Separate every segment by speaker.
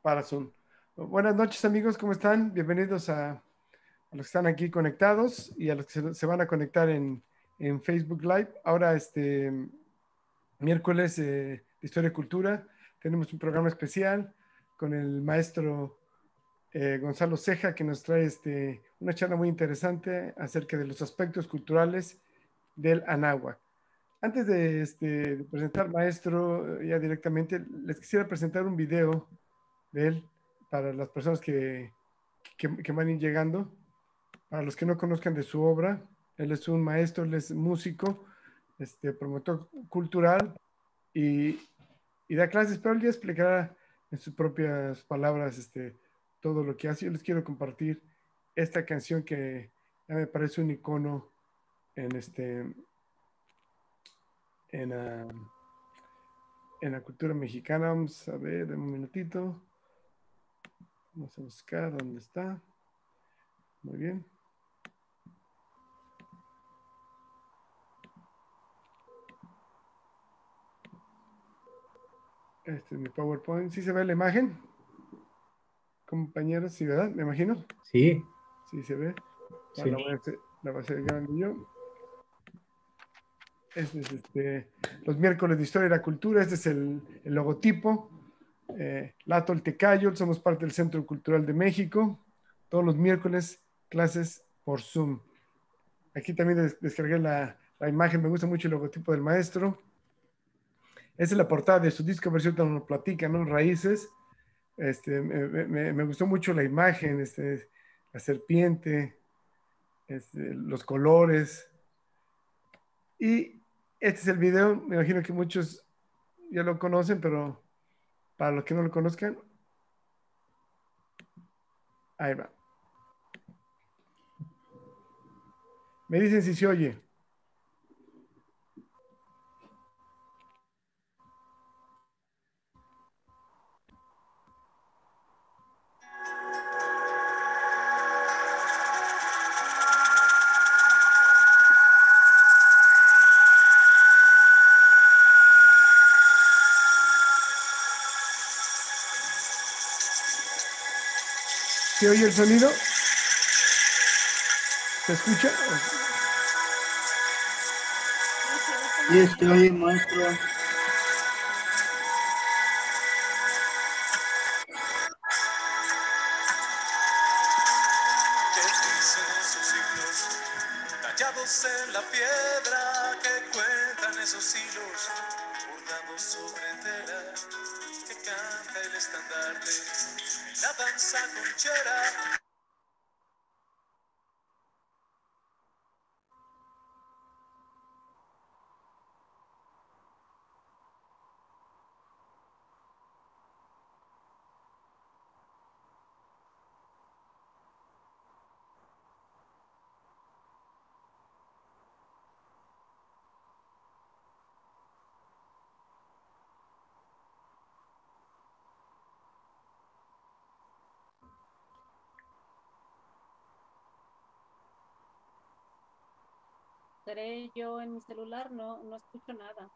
Speaker 1: para Zoom. Buenas noches, amigos, ¿cómo están? Bienvenidos a los que están aquí conectados y a los que se van a conectar en Facebook Live. Ahora, miércoles de Historia y Cultura, tenemos un programa especial con el maestro Gonzalo Ceja, que nos trae una charla muy interesante acerca de los aspectos culturales del Anáhuac. Antes de presentar maestro ya directamente, les quisiera presentar un video de él para las personas que van a ir llegando. Para los que no conozcan de su obra, él es un maestro, él es músico, promotor cultural y, y da clases, pero él ya explicará en sus propias palabras todo lo que hace. Yo les quiero compartir esta canción que ya me parece un icono en, en, uh, en la cultura mexicana. Vamos a ver, un minutito. Vamos a buscar dónde está. Muy bien. Este es mi PowerPoint. ¿Sí se ve la imagen? Compañeros, ¿sí, verdad? Me imagino.
Speaker 2: Sí,
Speaker 1: Sí se ve.
Speaker 2: sí.
Speaker 1: La voy a hacer grande yo. Este es los miércoles de Historia y la Cultura. Este es el logotipo. La Toltecayo, somos parte del Centro Cultural de México. Todos los miércoles, clases por Zoom. Aquí también descargué la imagen. Me gusta mucho el logotipo del maestro. Esa es la portada de su disco, versión donde nos platica, ¿no? Raíces. Me gustó mucho la imagen, la serpiente, los colores. Y este es el video, me imagino que muchos ya lo conocen, pero para los que no lo conozcan, ahí va. Me dicen si se oye. ¿Se oye el sonido? ¿Se escucha?
Speaker 2: Sí, estoy, maestro.
Speaker 3: ¿Qué dicen esos himnos tallados en la piedra? Que cuentan esos hilos bordados sobre tela? Que canta el estandarte en la danza conchera.
Speaker 4: Seré yo en mi celular, no escucho nada.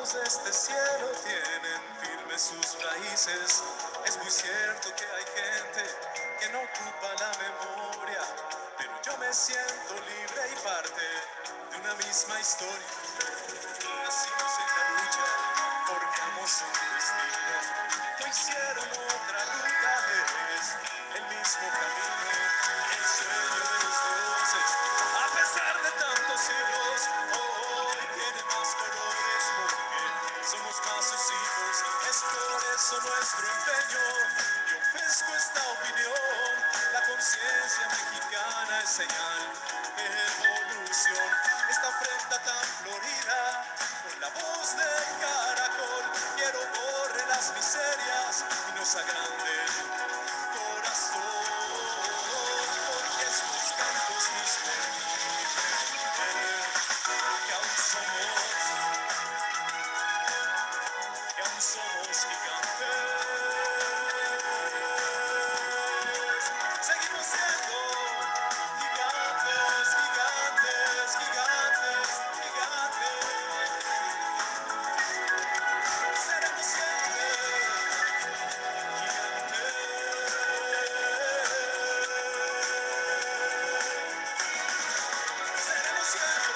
Speaker 3: cantos de este cielo tienen firmes sus raíces. Es muy cierto que hay gente que no ocupa la memoria, pero yo me siento libre y parte de una misma historia. Nacimos en la lucha, forjamos un destino. No hicieron otra ruta, es el mismo camino, el sueño de los dioses. A pesar de tantos siglos, hoy tiene más colores porque somos más sus hijos. Es por eso nuestro empeño. Yo ofrezco esta opinión. La conciencia mexicana es señal de evolución. Esta ofrenda tan florida, con la voz del caracol, quiero borre las miserias y nos agrande el corazón, porque estos cantos nos permiten ver que aún somos gigantes. Seguimos siendo gigantes, gigantes, gigantes, gigantes. Seremos siempre gigantes. Seremos siempre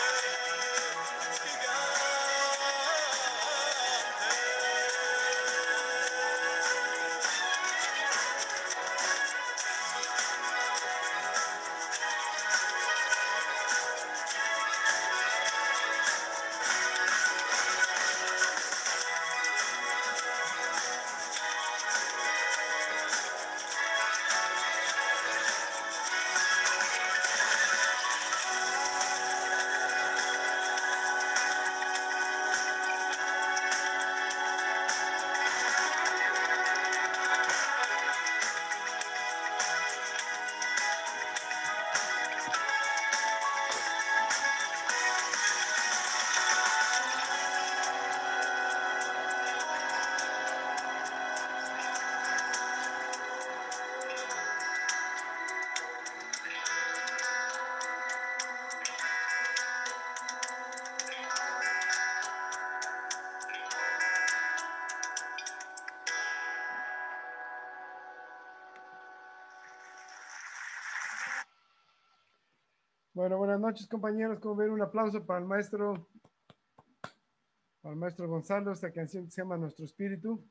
Speaker 1: Bueno, buenas noches, compañeros. Como ven, un aplauso para el maestro Gonzalo, esta canción que se llama Nuestro Espíritu.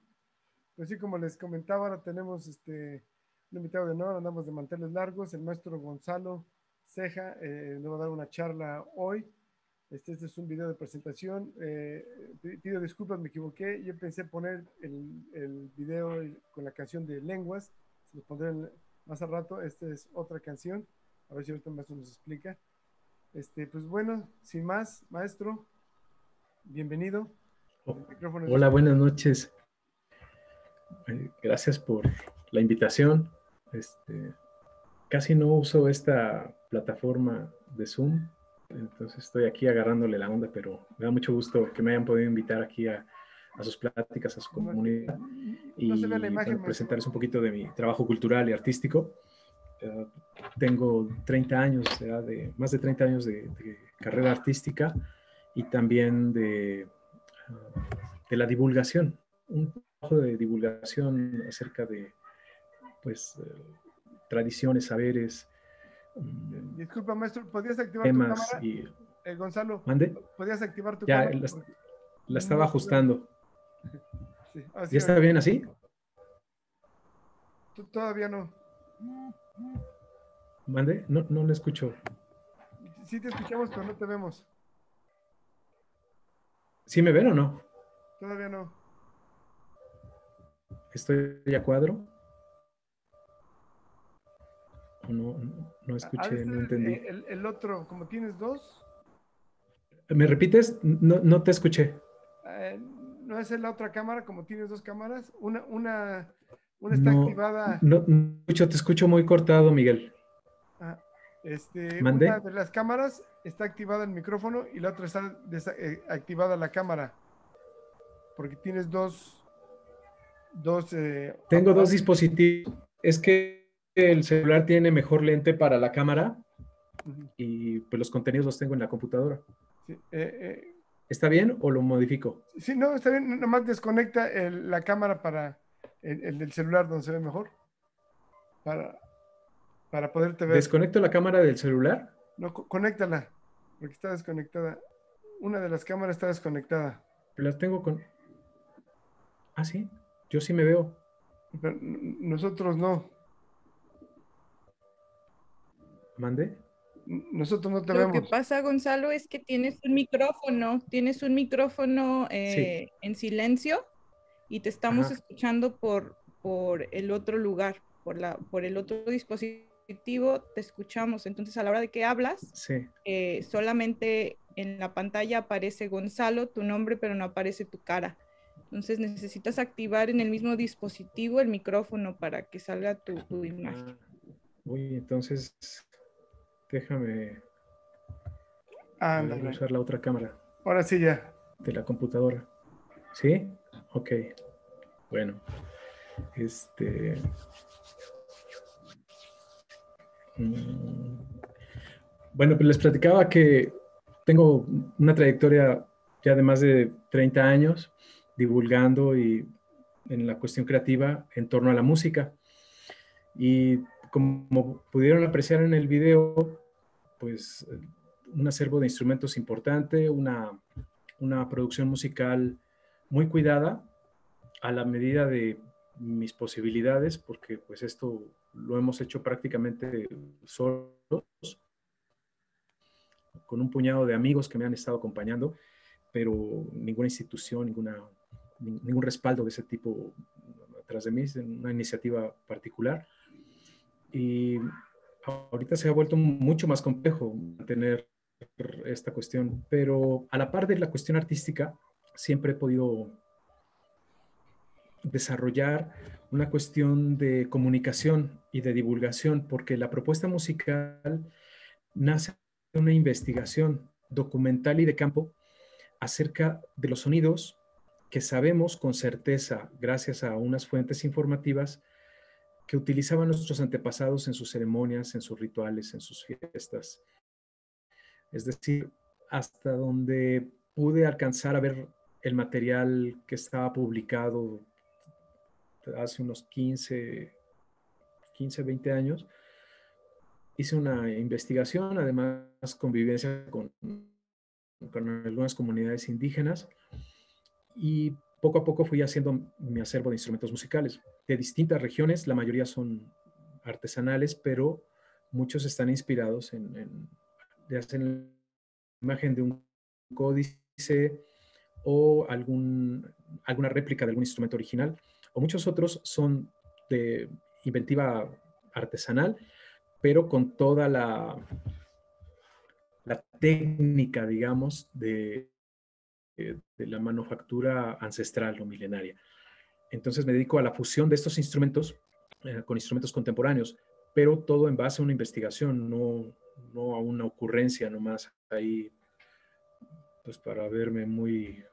Speaker 1: Pues sí, como les comentaba, ahora tenemos un invitado de honor, andamos de manteles largos, el maestro Gonzalo Ceja, nos va a dar una charla hoy. Este es un video de presentación. Pido disculpas, me equivoqué. Yo pensé poner el video con la canción de Lenguas, se los pondré más al rato. Esta es otra canción. A ver si ahorita el maestro nos explica. Pues bueno, sin más, maestro, bienvenido.
Speaker 5: Hola, buenas noches. Gracias por la invitación. Casi no uso esta plataforma de Zoom, entonces estoy aquí agarrándole la onda, pero me da mucho gusto que me hayan podido invitar aquí a sus pláticas, a su comunidad, y
Speaker 1: se ve la imagen,
Speaker 5: presentarles un poquito de mi trabajo cultural y artístico. Tengo 30 años, más de 30 años de carrera artística y también de la divulgación, un trabajo de divulgación acerca de tradiciones, saberes.
Speaker 1: Disculpa, maestro, ¿podrías activar tu cámara? Gonzalo,
Speaker 5: ¿mande?
Speaker 1: ¿Podrías activar tu
Speaker 5: cámara?
Speaker 1: Ya,
Speaker 5: la estaba ajustando.
Speaker 1: Sí.
Speaker 5: ¿Ya está bien así?
Speaker 1: Todavía no.
Speaker 5: ¿Mande? No le escucho.
Speaker 1: Sí te escuchamos, pero no te vemos.
Speaker 5: ¿Sí me ven o no?
Speaker 1: Todavía no.
Speaker 5: ¿Estoy a cuadro? ¿O no escuché, no entendí?
Speaker 1: El otro, como tienes dos.
Speaker 5: ¿Me repites? No te escuché.
Speaker 1: ¿No es en la otra cámara, como tienes dos cámaras? Una está activada.
Speaker 5: No te escucho muy cortado, Miguel.
Speaker 1: ¿Mande? Una de las cámaras está activada el micrófono y la otra está activada la cámara. Porque tienes dos
Speaker 5: Tengo dos dispositivos. Es que el celular tiene mejor lente para la cámara y pues los contenidos los tengo en la computadora.
Speaker 1: Sí,
Speaker 5: ¿Está bien o lo modifico?
Speaker 1: Sí, no, está bien, nomás desconecta la cámara para el del celular donde se ve mejor, para, para poderte ver.
Speaker 5: ¿Desconecto la cámara del celular?
Speaker 1: No, conéctala, porque está desconectada. Una de las cámaras está desconectada.
Speaker 5: La tengo con... Ah, sí, yo sí me veo.
Speaker 1: Pero nosotros no.
Speaker 5: ¿Mandé?
Speaker 1: Nosotros no te
Speaker 6: Lo que
Speaker 1: vemos.
Speaker 6: pasa, Gonzalo, es que tienes un micrófono
Speaker 5: Sí.
Speaker 6: en silencio y te estamos
Speaker 5: Ajá.
Speaker 6: escuchando por el otro lugar, por el otro dispositivo, te escuchamos. Entonces, a la hora de que hablas,
Speaker 5: Sí.
Speaker 6: solamente en la pantalla aparece Gonzalo, tu nombre, pero no aparece tu cara. Entonces, necesitas activar en el mismo dispositivo el micrófono para que salga tu imagen.
Speaker 5: Uy, entonces déjame
Speaker 1: Ándale.
Speaker 5: usar la otra cámara
Speaker 1: Ahora sí ya.
Speaker 5: de la computadora. ¿Sí? Ok. Bueno, mm, bueno, pues les platicaba que tengo una trayectoria ya de más de 30 años divulgando y en la cuestión creativa en torno a la música. Y como pudieron apreciar en el video, pues un acervo de instrumentos importante, una producción musical muy cuidada a la medida de mis posibilidades, porque pues esto lo hemos hecho prácticamente solos, con un puñado de amigos que me han estado acompañando, pero ninguna institución, ningún respaldo de ese tipo atrás de mí, es una iniciativa particular. Y ahorita se ha vuelto mucho más complejo mantener esta cuestión, pero a la par de la cuestión artística, siempre he podido desarrollar una cuestión de comunicación y de divulgación, porque la propuesta musical nace de una investigación documental y de campo acerca de los sonidos que sabemos con certeza, gracias a unas fuentes informativas, que utilizaban nuestros antepasados en sus ceremonias, en sus rituales, en sus fiestas. Es decir, hasta donde pude alcanzar a ver el material que estaba publicado hace unos 15, 20 años, hice una investigación, además convivencia con algunas comunidades indígenas y poco a poco fui haciendo mi acervo de instrumentos musicales de distintas regiones, la mayoría son artesanales, pero muchos están inspirados ya sea en la imagen de un códice o alguna réplica de algún instrumento original, o muchos otros son de inventiva artesanal, pero con toda la técnica, digamos, de la manufactura ancestral o milenaria. Entonces me dedico a la fusión de estos instrumentos con instrumentos contemporáneos, pero todo en base a una investigación, no a una ocurrencia nomás ahí, pues para verme muy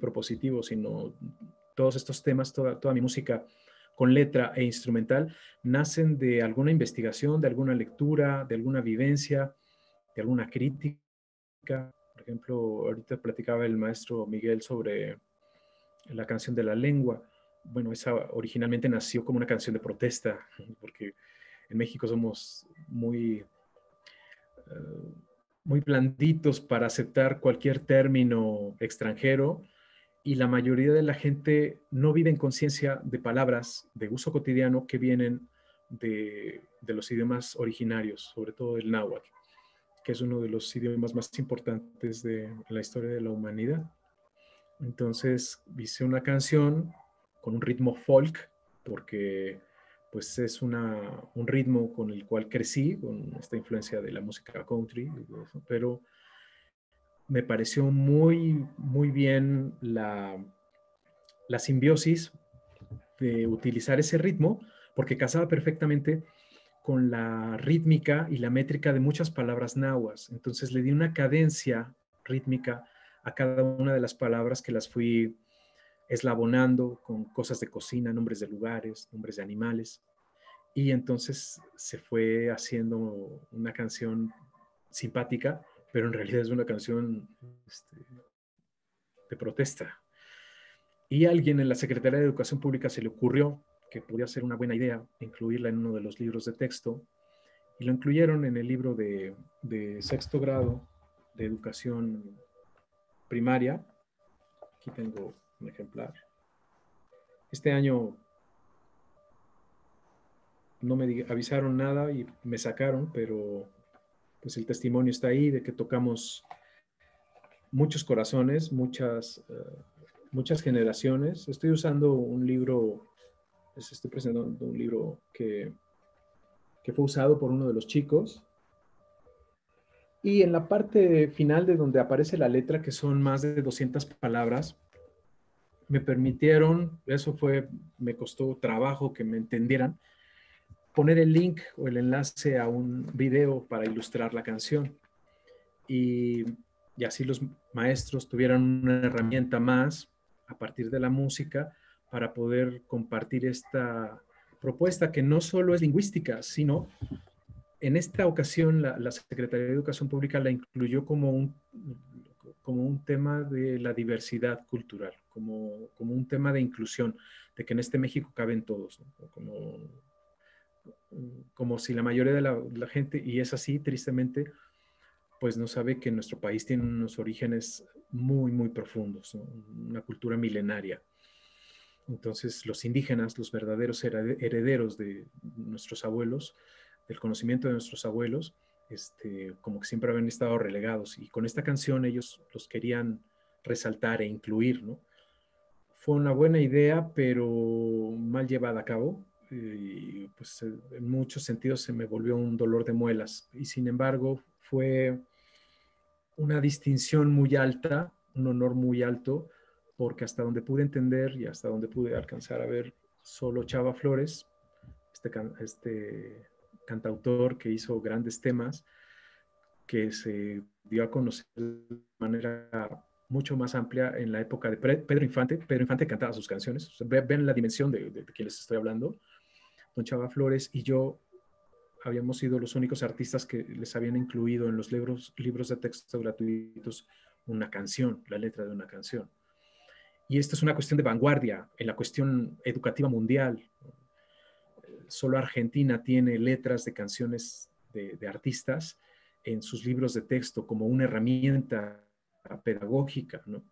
Speaker 5: propositivo, sino todos estos temas, toda mi música con letra e instrumental, nacen de alguna investigación, de alguna lectura, de alguna vivencia, de alguna crítica. Por ejemplo, ahorita platicaba el maestro Miguel sobre la canción de la lengua. Bueno, esa originalmente nació como una canción de protesta, porque en México somos muy blanditos para aceptar cualquier término extranjero y la mayoría de la gente no vive en conciencia de palabras de uso cotidiano que vienen de los idiomas originarios, sobre todo el náhuatl, que es uno de los idiomas más importantes de la historia de la humanidad. Entonces hice una canción con un ritmo folk, porque pues es un ritmo con el cual crecí, con esta influencia de la música country, pero me pareció muy bien la simbiosis de utilizar ese ritmo, porque casaba perfectamente con la rítmica y la métrica de muchas palabras nahuas. Entonces le di una cadencia rítmica a cada una de las palabras que las fui eslabonando con cosas de cocina, nombres de lugares, nombres de animales. Y entonces se fue haciendo una canción simpática, pero en realidad es una canción de protesta. Y a alguien en la Secretaría de Educación Pública se le ocurrió que podía ser una buena idea incluirla en uno de los libros de texto, y lo incluyeron en el libro de sexto grado de educación primaria. Aquí tengo un ejemplar. Este año no me avisaron nada y me sacaron, pero pues el testimonio está ahí de que tocamos muchos corazones, muchas generaciones. Estoy usando un libro, les estoy presentando un libro que fue usado por uno de los chicos. Y en la parte final de donde aparece la letra, que son más de 200 palabras, me permitieron, me costó trabajo que me entendieran, poner el link o el enlace a un video para ilustrar la canción. Y así los maestros tuvieran una herramienta más a partir de la música para poder compartir esta propuesta que no solo es lingüística, sino en esta ocasión la Secretaría de Educación Pública la incluyó como un tema de la diversidad cultural, como un tema de inclusión, de que en este México caben todos, ¿no? Como si la mayoría de la gente, y es así tristemente, pues no sabe que nuestro país tiene unos orígenes muy, muy profundos, ¿no? Una cultura milenaria. Entonces los indígenas, los verdaderos herederos de nuestros abuelos, del conocimiento de nuestros abuelos, como que siempre habían estado relegados, y con esta canción ellos los querían resaltar e incluir, ¿no? Fue una buena idea, pero mal llevada a cabo, y pues en muchos sentidos se me volvió un dolor de muelas, y sin embargo fue una distinción muy alta, un honor muy alto, porque hasta donde pude entender y hasta donde pude alcanzar a ver, solo Chava Flores, este cantautor que hizo grandes temas, que se dio a conocer de manera mucho más amplia en la época de Pedro Infante. Pedro Infante cantaba sus canciones. Ven la dimensión de quién les estoy hablando. Don Chava Flores y yo habíamos sido los únicos artistas que les habían incluido en los libros de texto gratuitos una canción, la letra de una canción. Y esto es una cuestión de vanguardia en la cuestión educativa mundial. Solo Argentina tiene letras de canciones de artistas en sus libros de texto como una herramienta pedagógica, ¿no?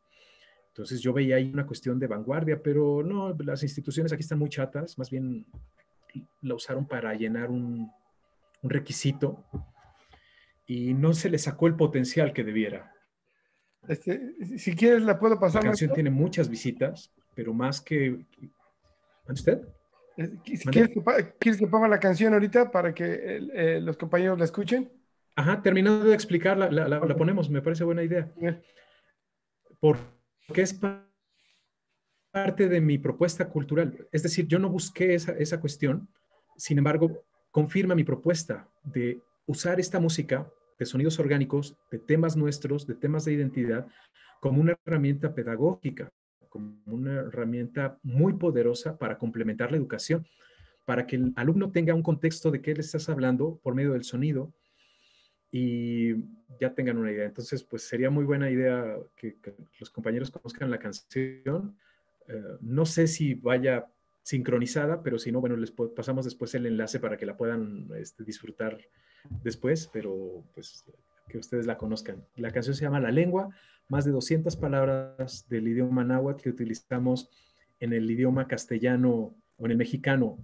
Speaker 5: Entonces yo veía ahí una cuestión de vanguardia, pero no, las instituciones aquí están muy chatas, más bien la usaron para llenar un requisito y no se le sacó el potencial que debiera.
Speaker 1: Si quieres la puedo pasar.
Speaker 5: La canción tiene muchas visitas, pero más que... ¿Usted?
Speaker 1: ¿Quieres que ponga la canción ahorita para que los compañeros la escuchen?
Speaker 5: Ajá, terminando de explicarla, la ponemos, me parece buena idea. Porque es parte de mi propuesta cultural. Es decir, yo no busqué esa cuestión, sin embargo, confirma mi propuesta de usar esta música de sonidos orgánicos, de temas nuestros, de temas de identidad, como una herramienta pedagógica, como una herramienta muy poderosa para complementar la educación, para que el alumno tenga un contexto de qué le estás hablando por medio del sonido y ya tengan una idea. Entonces, pues sería muy buena idea que los compañeros conozcan la canción. No sé si vaya sincronizada, pero si no, bueno, les pasamos después el enlace para que la puedan disfrutar después, pero pues que ustedes la conozcan. La canción se llama La Lengua, más de 200 palabras del idioma náhuatl que utilizamos en el idioma castellano o en el mexicano,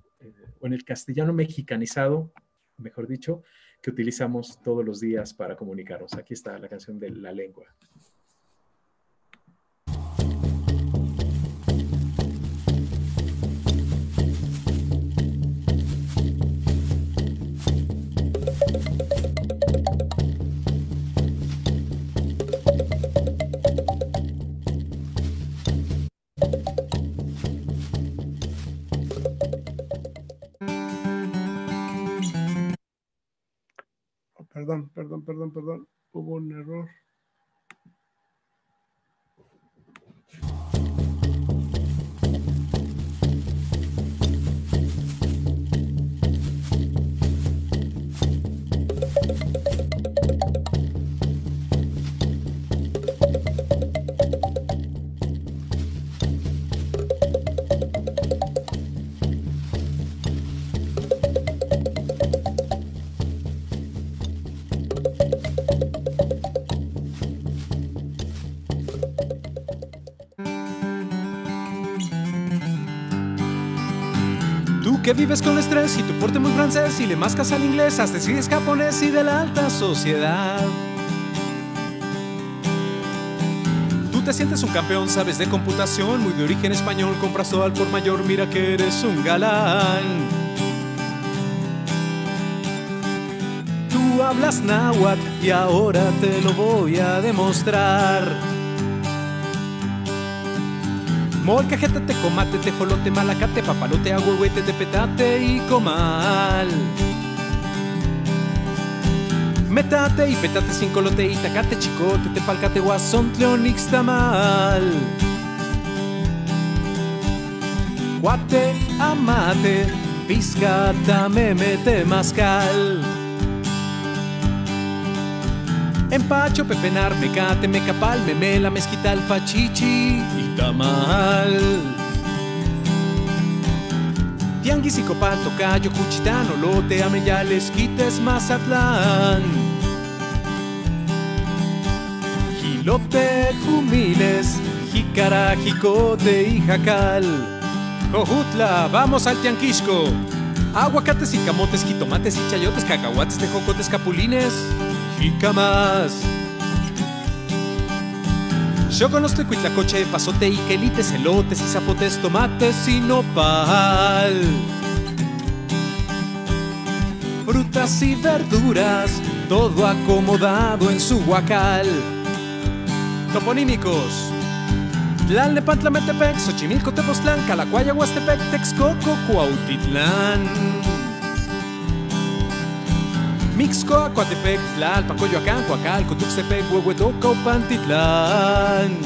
Speaker 5: o en el castellano mexicanizado, mejor dicho, que utilizamos todos los días para comunicarnos. Aquí está la canción de La Lengua.
Speaker 1: Perdón. Hubo un error.
Speaker 7: Tú que vives con estrés y tu porte muy francés y le mascas al inglés, hasta si es japonés y de la alta sociedad. Tú te sientes un campeón, sabes de computación, muy de origen español, compras todo al por mayor, mira que eres un galán. Tú hablas náhuatl y ahora te lo voy a demostrar. Molcajete, tecomate, tejolote, malacate, papalote, ahuehuete, tepetate y comal. Metate y petate, cincolote, itacate, chicote, tepalcate, guasontle, onixtamal. Cuate, amate, piscata, memete, mascal. Empacho, pepenar, mecate, mecapal, memela, mezquital, pachichi y tamal. Tianguis y copal, tocayo, cuchitán, olote, ameyal, esquites, mazatlán. Jilote, jumiles, jícara, jicote y jacal. Jojutla, vamos al tianquisco. Aguacates y camotes, jitomates y chayotes, cacahuates, tejocotes, capulines, jícamas. Yo conozco Cuitlacoche, pasote y quelites, elotes y zapotes, tomates y nopal. Frutas y verduras, todo acomodado en su huacal. Toponímicos: Tlalnepantla, Metepec, Xochimilco, Tepoztlán, Calacuaya, Huastepec, Texcoco, Cuautitlán. Mixcoa, Coatepec, Tlalpan, Coyoacán, Coacalco, Tuxtepec, Huehuetoca, Pantitlán.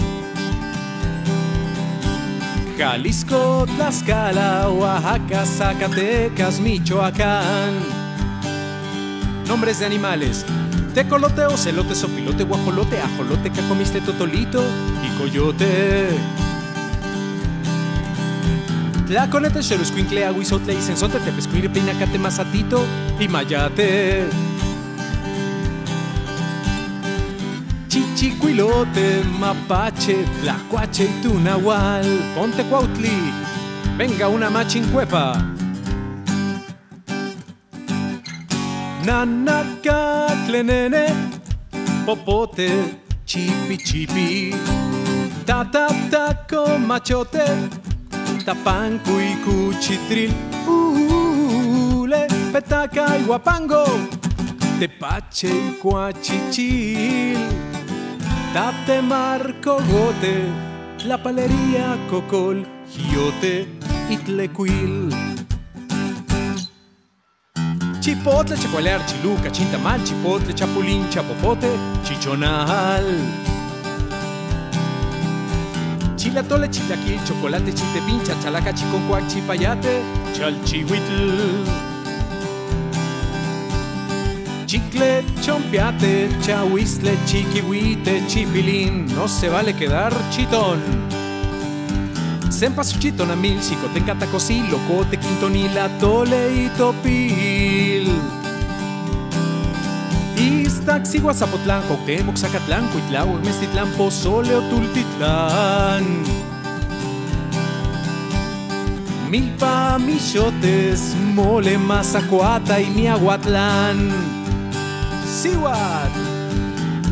Speaker 7: Jalisco, Tlaxcala, Oaxaca, Zacatecas, Michoacán. Nombres de animales: tecolote, ocelote, sopilote, guajolote, ajolote, cacomiste, totolito y coyote. Tlaconete, xeroscuincle, aguizotle, icenzote, tepescuire, pinacate, mazatito y mayate. Chichicuilote, mapache, tlacuache y tunahual. Ponte cuautli, venga una machincuepa. Nanacacle, nene, popote, chipi chipi. Taco, machote, tapanco y cuchitril. Le, petaca y guapango, tepache y cuachichil. Tate, marco, gote, la palería, cocol, giote y tlecuil. Chipotle, chacualear, chiluca, chintamal, chipotle, chapulín, chapopote, chichonal. Chilatole, chilaquil, chocolate, chiltepín, chachalaca, chiconcuac, chipayate, chalchihuitl. Chicle, chompiate, chahuistle, chiquihuite, chipilín. No se vale quedar chitón. Sempasuchito, namil, xicotenca, tacosil, locote, quintonila, tole y topil. Iztaxi, Guazapotlán, Cuauhtémoc, Zacatlán, Cuitláhuac, Mestitlán, Pozole o Tultitlán. Milpa, Michotes, Mole, Mazacuata y Miahuatlán. Sihuat,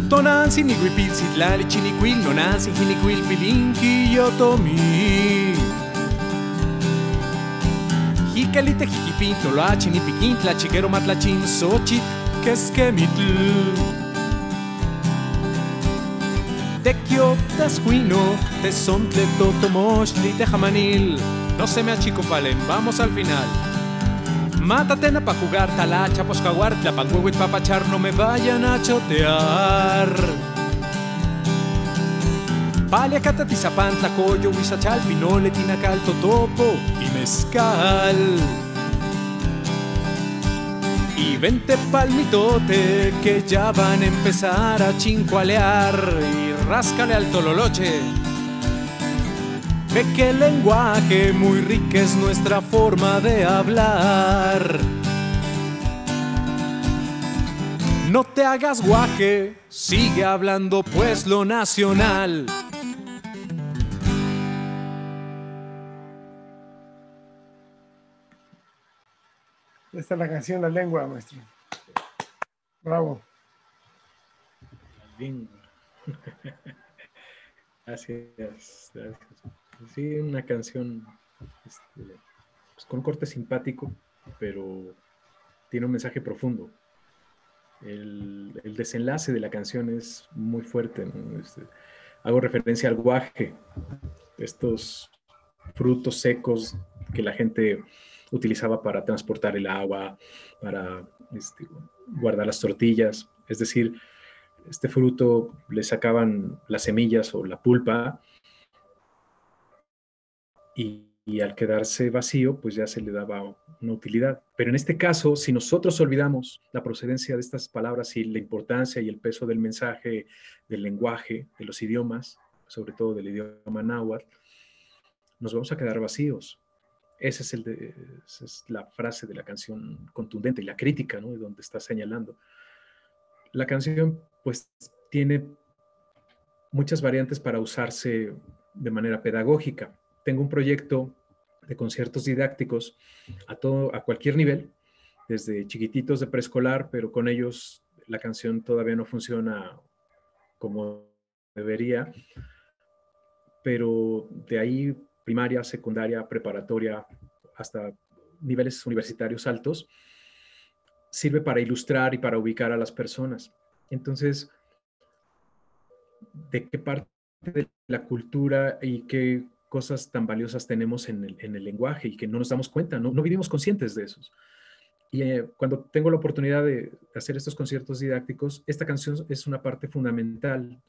Speaker 7: Tonantzin, Iguipil, Citlali, Chinicuil, Nonantzin, Jinicuil, Pilinqui y Otomí. Jicalite, Jiquipín, Toloachín y Piquín, Tlachiquero, Matlachín, Xochitl, Quesquemitl. Tequio, Tascuino, Tezontle, Totomochtli, Tejamanil. No se me achicopalen, vamos al final. Mátatena pa' jugar, talacha, poscahuar, tlapanhuehuit, papachar, no me vayan a chotear. Paliacata, Tizapán, Tlacoyo, Huizachal, Pinole, Tinacal, Totopo y Mezcal. Y vente palmitote, que ya van a empezar a chincualear. Y ráscale al tololoche. Ve que el lenguaje muy rica es nuestra forma de hablar. No te hagas guaje, sigue hablando pues lo nacional.
Speaker 1: Esta es la canción La Lengua, maestro. Bravo.
Speaker 5: La lengua. Gracias. Sí, una canción pues, con un corte simpático, pero tiene un mensaje profundo. El desenlace de la canción es muy fuerte, ¿no? Hago referencia al guaje, estos frutos secos que la gente utilizaba para transportar el agua, para guardar las tortillas. Es decir, este fruto le sacaban las semillas o la pulpa y al quedarse vacío, pues ya se le daba una utilidad. Pero en este caso, si nosotros olvidamos la procedencia de estas palabras y la importancia y el peso del mensaje, del lenguaje, de los idiomas, sobre todo del idioma náhuatl, nos vamos a quedar vacíos. Esa es la frase de la canción contundente y la crítica, ¿no? De donde está señalando. La canción, pues, tiene muchas variantes para usarse de manera pedagógica. Tengo un proyecto de conciertos didácticos a cualquier nivel, desde chiquititos de preescolar, pero con ellos la canción todavía no funciona como debería, pero de ahí primaria, secundaria, preparatoria, hasta niveles universitarios altos, sirve para ilustrar y para ubicar a las personas. Entonces, ¿de qué parte de la cultura y qué cosas tan valiosas tenemos en el lenguaje y que no nos damos cuenta, no vivimos conscientes de esos? Y cuando tengo la oportunidad de hacer estos conciertos didácticos, esta canción es una parte fundamental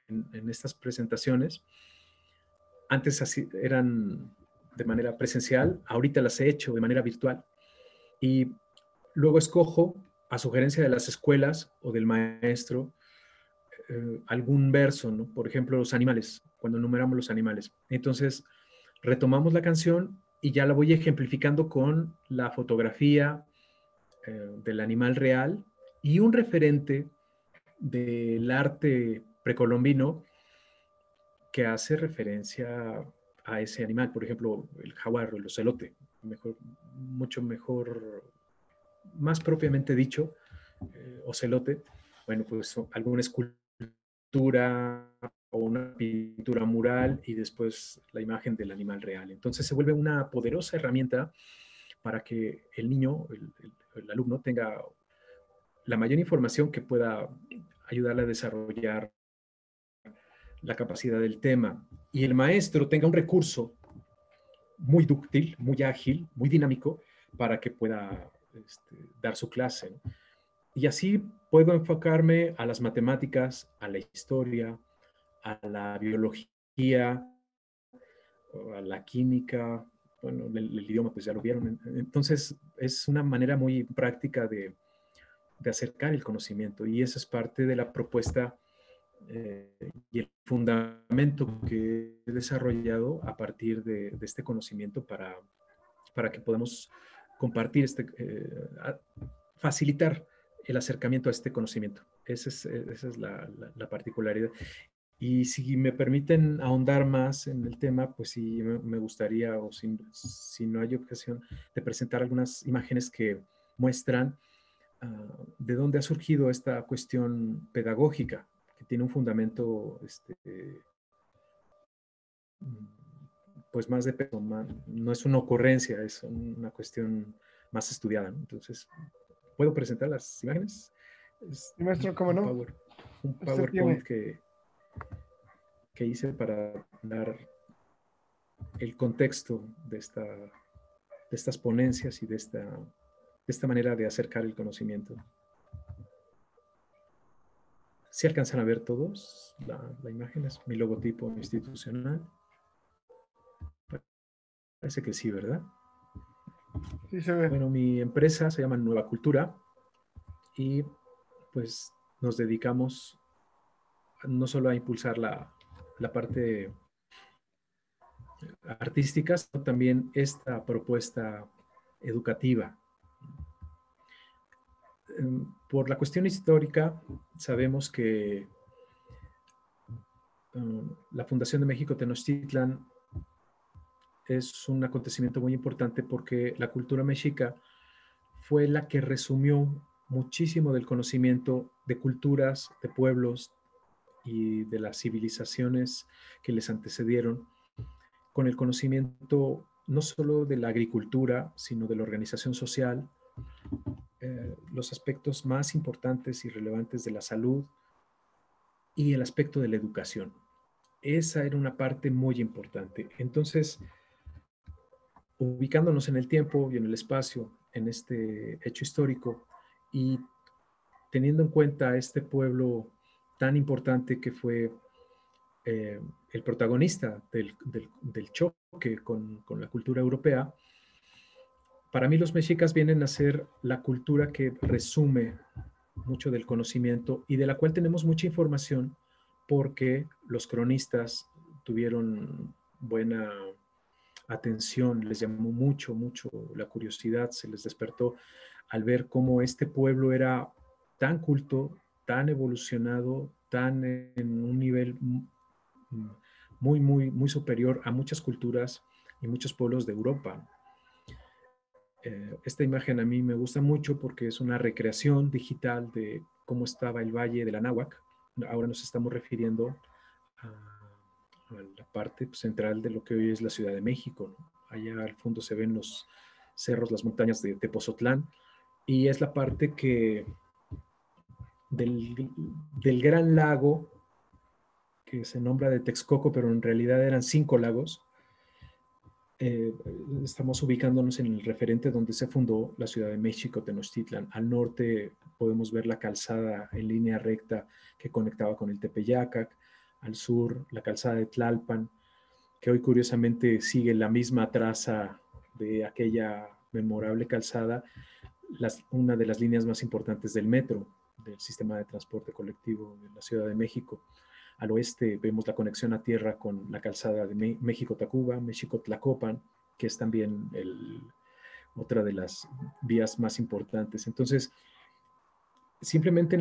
Speaker 5: en estas presentaciones. Antes así eran de manera presencial, ahorita las he hecho de manera virtual. Y luego escojo, a sugerencia de las escuelas o del maestro, algún verso, ¿no? Por ejemplo, los animales, cuando enumeramos los animales. Entonces, retomamos la canción y ya la voy ejemplificando con la fotografía del animal real y un referente del arte precolombino que hace referencia a ese animal. Por ejemplo, el jaguar o el ocelote, mucho mejor, más propiamente dicho, ocelote. Bueno, pues alguna escultura o una pintura mural y después la imagen del animal real. Entonces se vuelve una poderosa herramienta para que el niño, el alumno, tenga la mayor información que pueda ayudarle a desarrollar la capacidad del tema. Y el maestro tenga un recurso muy dúctil, muy ágil, muy dinámico para que pueda dar su clase, ¿no? Y así puedo enfocarme a las matemáticas, a la historia, a la biología, a la química. Bueno, el idioma pues ya lo vieron. Entonces es una manera muy práctica de acercar el conocimiento y esa es parte de la propuesta y el fundamento que he desarrollado a partir de este conocimiento para que podamos compartir, facilitar el acercamiento a este conocimiento. Esa es la particularidad. Y si me permiten ahondar más en el tema, pues sí me gustaría, o si no hay objeción, de presentar algunas imágenes que muestran de dónde ha surgido esta cuestión pedagógica, que tiene un fundamento pues más de peso, no es una ocurrencia, es una cuestión más estudiada, ¿no? Entonces, ¿puedo presentar las imágenes?
Speaker 1: Sí, maestro, ¿cómo no?
Speaker 5: Un PowerPoint que hice para dar el contexto de estas ponencias y de esta manera de acercar el conocimiento. ¿Sí alcanzan a ver todos la imagen? Es mi logotipo institucional. Parece que sí, ¿verdad?
Speaker 1: Sí, se ve.
Speaker 5: Bueno, mi empresa se llama Nueva Cultura y pues nos dedicamos no solo a impulsar la parte artística, sino también esta propuesta educativa. Por la cuestión histórica, sabemos que la Fundación de México Tenochtitlan es un acontecimiento muy importante porque la cultura mexica fue la que resumió muchísimo del conocimiento de culturas, de pueblos y de las civilizaciones que les antecedieron, con el conocimiento no solo de la agricultura, sino de la organización social, los aspectos más importantes y relevantes de la salud y el aspecto de la educación. Esa era una parte muy importante. Entonces, ubicándonos en el tiempo y en el espacio, en este hecho histórico, y teniendo en cuenta este pueblo tan importante que fue el protagonista del choque con la cultura europea, para mí los mexicas vienen a ser la cultura que resume mucho del conocimiento y de la cual tenemos mucha información porque los cronistas tuvieron buena atención, les llamó mucho la curiosidad, se les despertó al ver cómo este pueblo era tan culto, tan evolucionado, tan en un nivel muy superior a muchas culturas y muchos pueblos de Europa. Esta imagen a mí me gusta mucho porque es una recreación digital de cómo estaba el Valle de la Anáhuac. Ahora nos estamos refiriendo a la parte central de lo que hoy es la Ciudad de México, ¿no? Allá al fondo se ven los cerros, las montañas de Tepozotlán, y es la parte que del gran lago que se nombra de Texcoco, pero en realidad eran 5 lagos. Estamos ubicándonos en el referente donde se fundó la Ciudad de México, Tenochtitlan. Al norte podemos ver la calzada en línea recta que conectaba con el Tepeyacac. Al sur, la calzada de Tlalpan, que hoy curiosamente sigue la misma traza de aquella memorable calzada, una de las líneas más importantes del metro, del sistema de transporte colectivo de la Ciudad de México. Al oeste vemos la conexión a tierra con la calzada de México-Tacuba, México-Tlacopan, que es también otra de las vías más importantes. Entonces, simplemente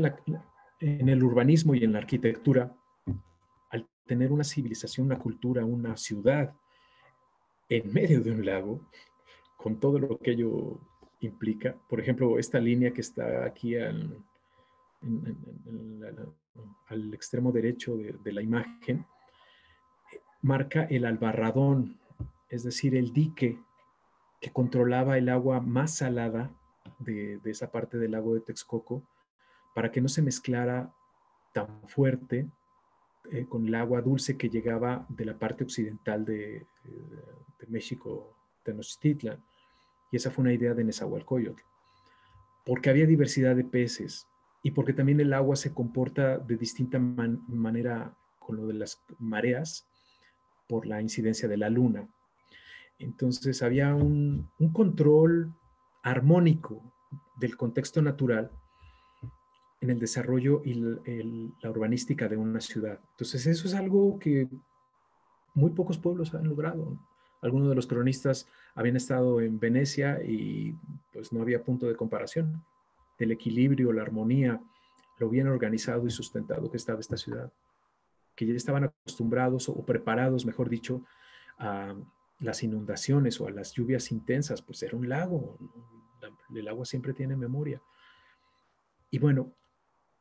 Speaker 5: en el urbanismo y en la arquitectura, al tener una civilización, una cultura, una ciudad en medio de un lago, con todo lo que ello implica, por ejemplo, esta línea que está aquí al extremo derecho de la imagen, marca el Albarradón, es decir, el dique que controlaba el agua más salada de esa parte del lago de Texcoco, para que no se mezclara tan fuerte con el agua dulce que llegaba de la parte occidental de México, Tenochtitlan. Y esa fue una idea de Nezahualcóyotl, porque había diversidad de peces y porque también el agua se comporta de distinta manera con lo de las mareas por la incidencia de la luna. Entonces había un control armónico del contexto natural en el desarrollo y la urbanística de una ciudad. Entonces eso es algo que muy pocos pueblos han logrado. Algunos de los cronistas habían estado en Venecia y pues no había punto de comparación del equilibrio, la armonía, lo bien organizado y sustentado que estaba esta ciudad, que ya estaban acostumbrados o preparados, mejor dicho, a las inundaciones o a las lluvias intensas, pues era un lago, el agua siempre tiene memoria. Y bueno,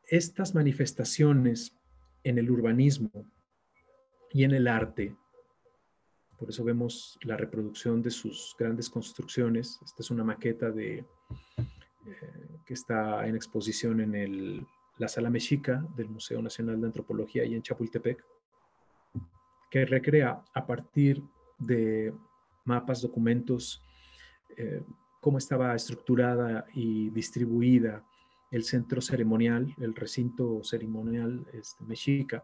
Speaker 5: estas manifestaciones en el urbanismo y en el arte, por eso vemos la reproducción de sus grandes construcciones. Esta es una maqueta que está en exposición en la Sala Mexica del Museo Nacional de Antropología y en Chapultepec, que recrea a partir de mapas, documentos, cómo estaba estructurada y distribuida el centro ceremonial, el recinto ceremonial mexica,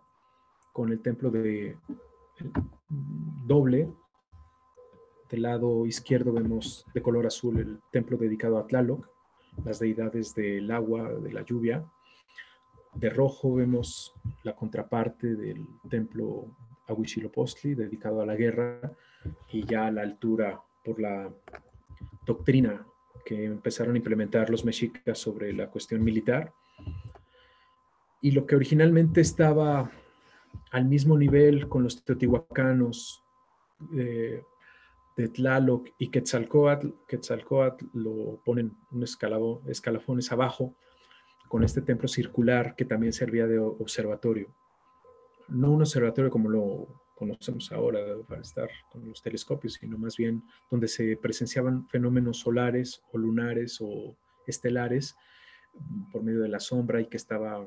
Speaker 5: con el templo doble. Del lado izquierdo vemos de color azul el templo dedicado a Tlaloc, las deidades del agua, de la lluvia. De rojo vemos la contraparte del templo a Huitzilopochtli, dedicado a la guerra, y ya a la altura por la doctrina que empezaron a implementar los mexicas sobre la cuestión militar. Y lo que originalmente estaba al mismo nivel con los teotihuacanos, de Tlaloc y Quetzalcóatl. Quetzalcóatl lo ponen un escalafones abajo, con este templo circular que también servía de observatorio. No un observatorio como lo conocemos ahora para estar con los telescopios, sino más bien donde se presenciaban fenómenos solares o lunares o estelares por medio de la sombra y que estaba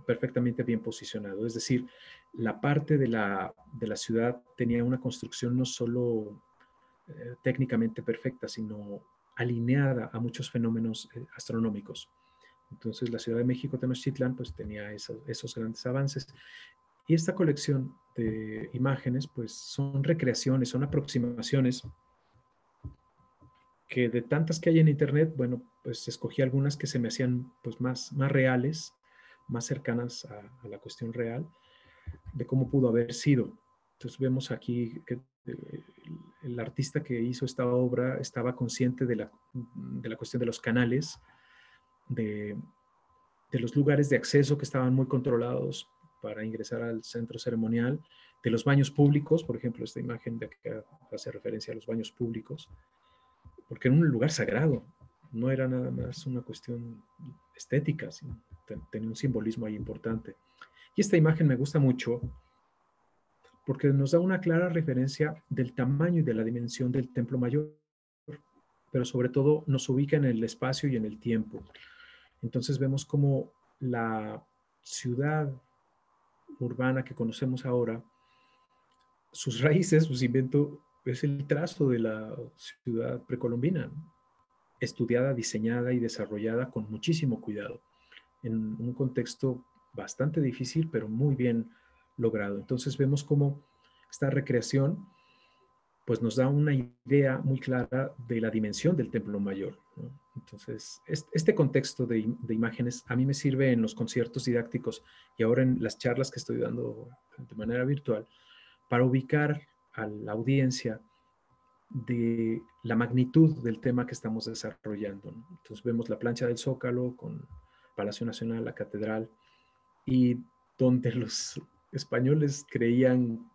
Speaker 5: perfectamente bien posicionado. Es decir, la parte de la ciudad tenía una construcción no solo técnicamente perfecta, sino alineada a muchos fenómenos astronómicos. Entonces la Ciudad de México, Tenochtitlán, pues tenía esos grandes avances. Y esta colección de imágenes, pues son recreaciones, son aproximaciones que de tantas que hay en internet, bueno, pues escogí algunas que se me hacían pues más reales, más cercanas a la cuestión real de cómo pudo haber sido. Entonces vemos aquí que el artista que hizo esta obra estaba consciente de la cuestión de los canales, de los lugares de acceso que estaban muy controlados para ingresar al centro ceremonial, de los baños públicos, por ejemplo, esta imagen de acá hace referencia a los baños públicos, porque era un lugar sagrado, no era nada más una cuestión estética, sino tenía un simbolismo ahí importante. Y esta imagen me gusta mucho porque nos da una clara referencia del tamaño y de la dimensión del Templo Mayor, pero sobre todo nos ubica en el espacio y en el tiempo. Entonces vemos cómo la ciudad urbana que conocemos ahora, sus raíces, su invento, es el trazo de la ciudad precolombina, ¿no? Estudiada, diseñada y desarrollada con muchísimo cuidado, en un contexto bastante difícil, pero muy bien logrado. Entonces vemos cómo esta recreación pues nos da una idea muy clara de la dimensión del Templo Mayor, ¿no? Entonces, este contexto de imágenes a mí me sirve en los conciertos didácticos y ahora en las charlas que estoy dando de manera virtual para ubicar a la audiencia de la magnitud del tema que estamos desarrollando, ¿no? Entonces vemos la plancha del Zócalo con Palacio Nacional, la Catedral, y donde los españoles creían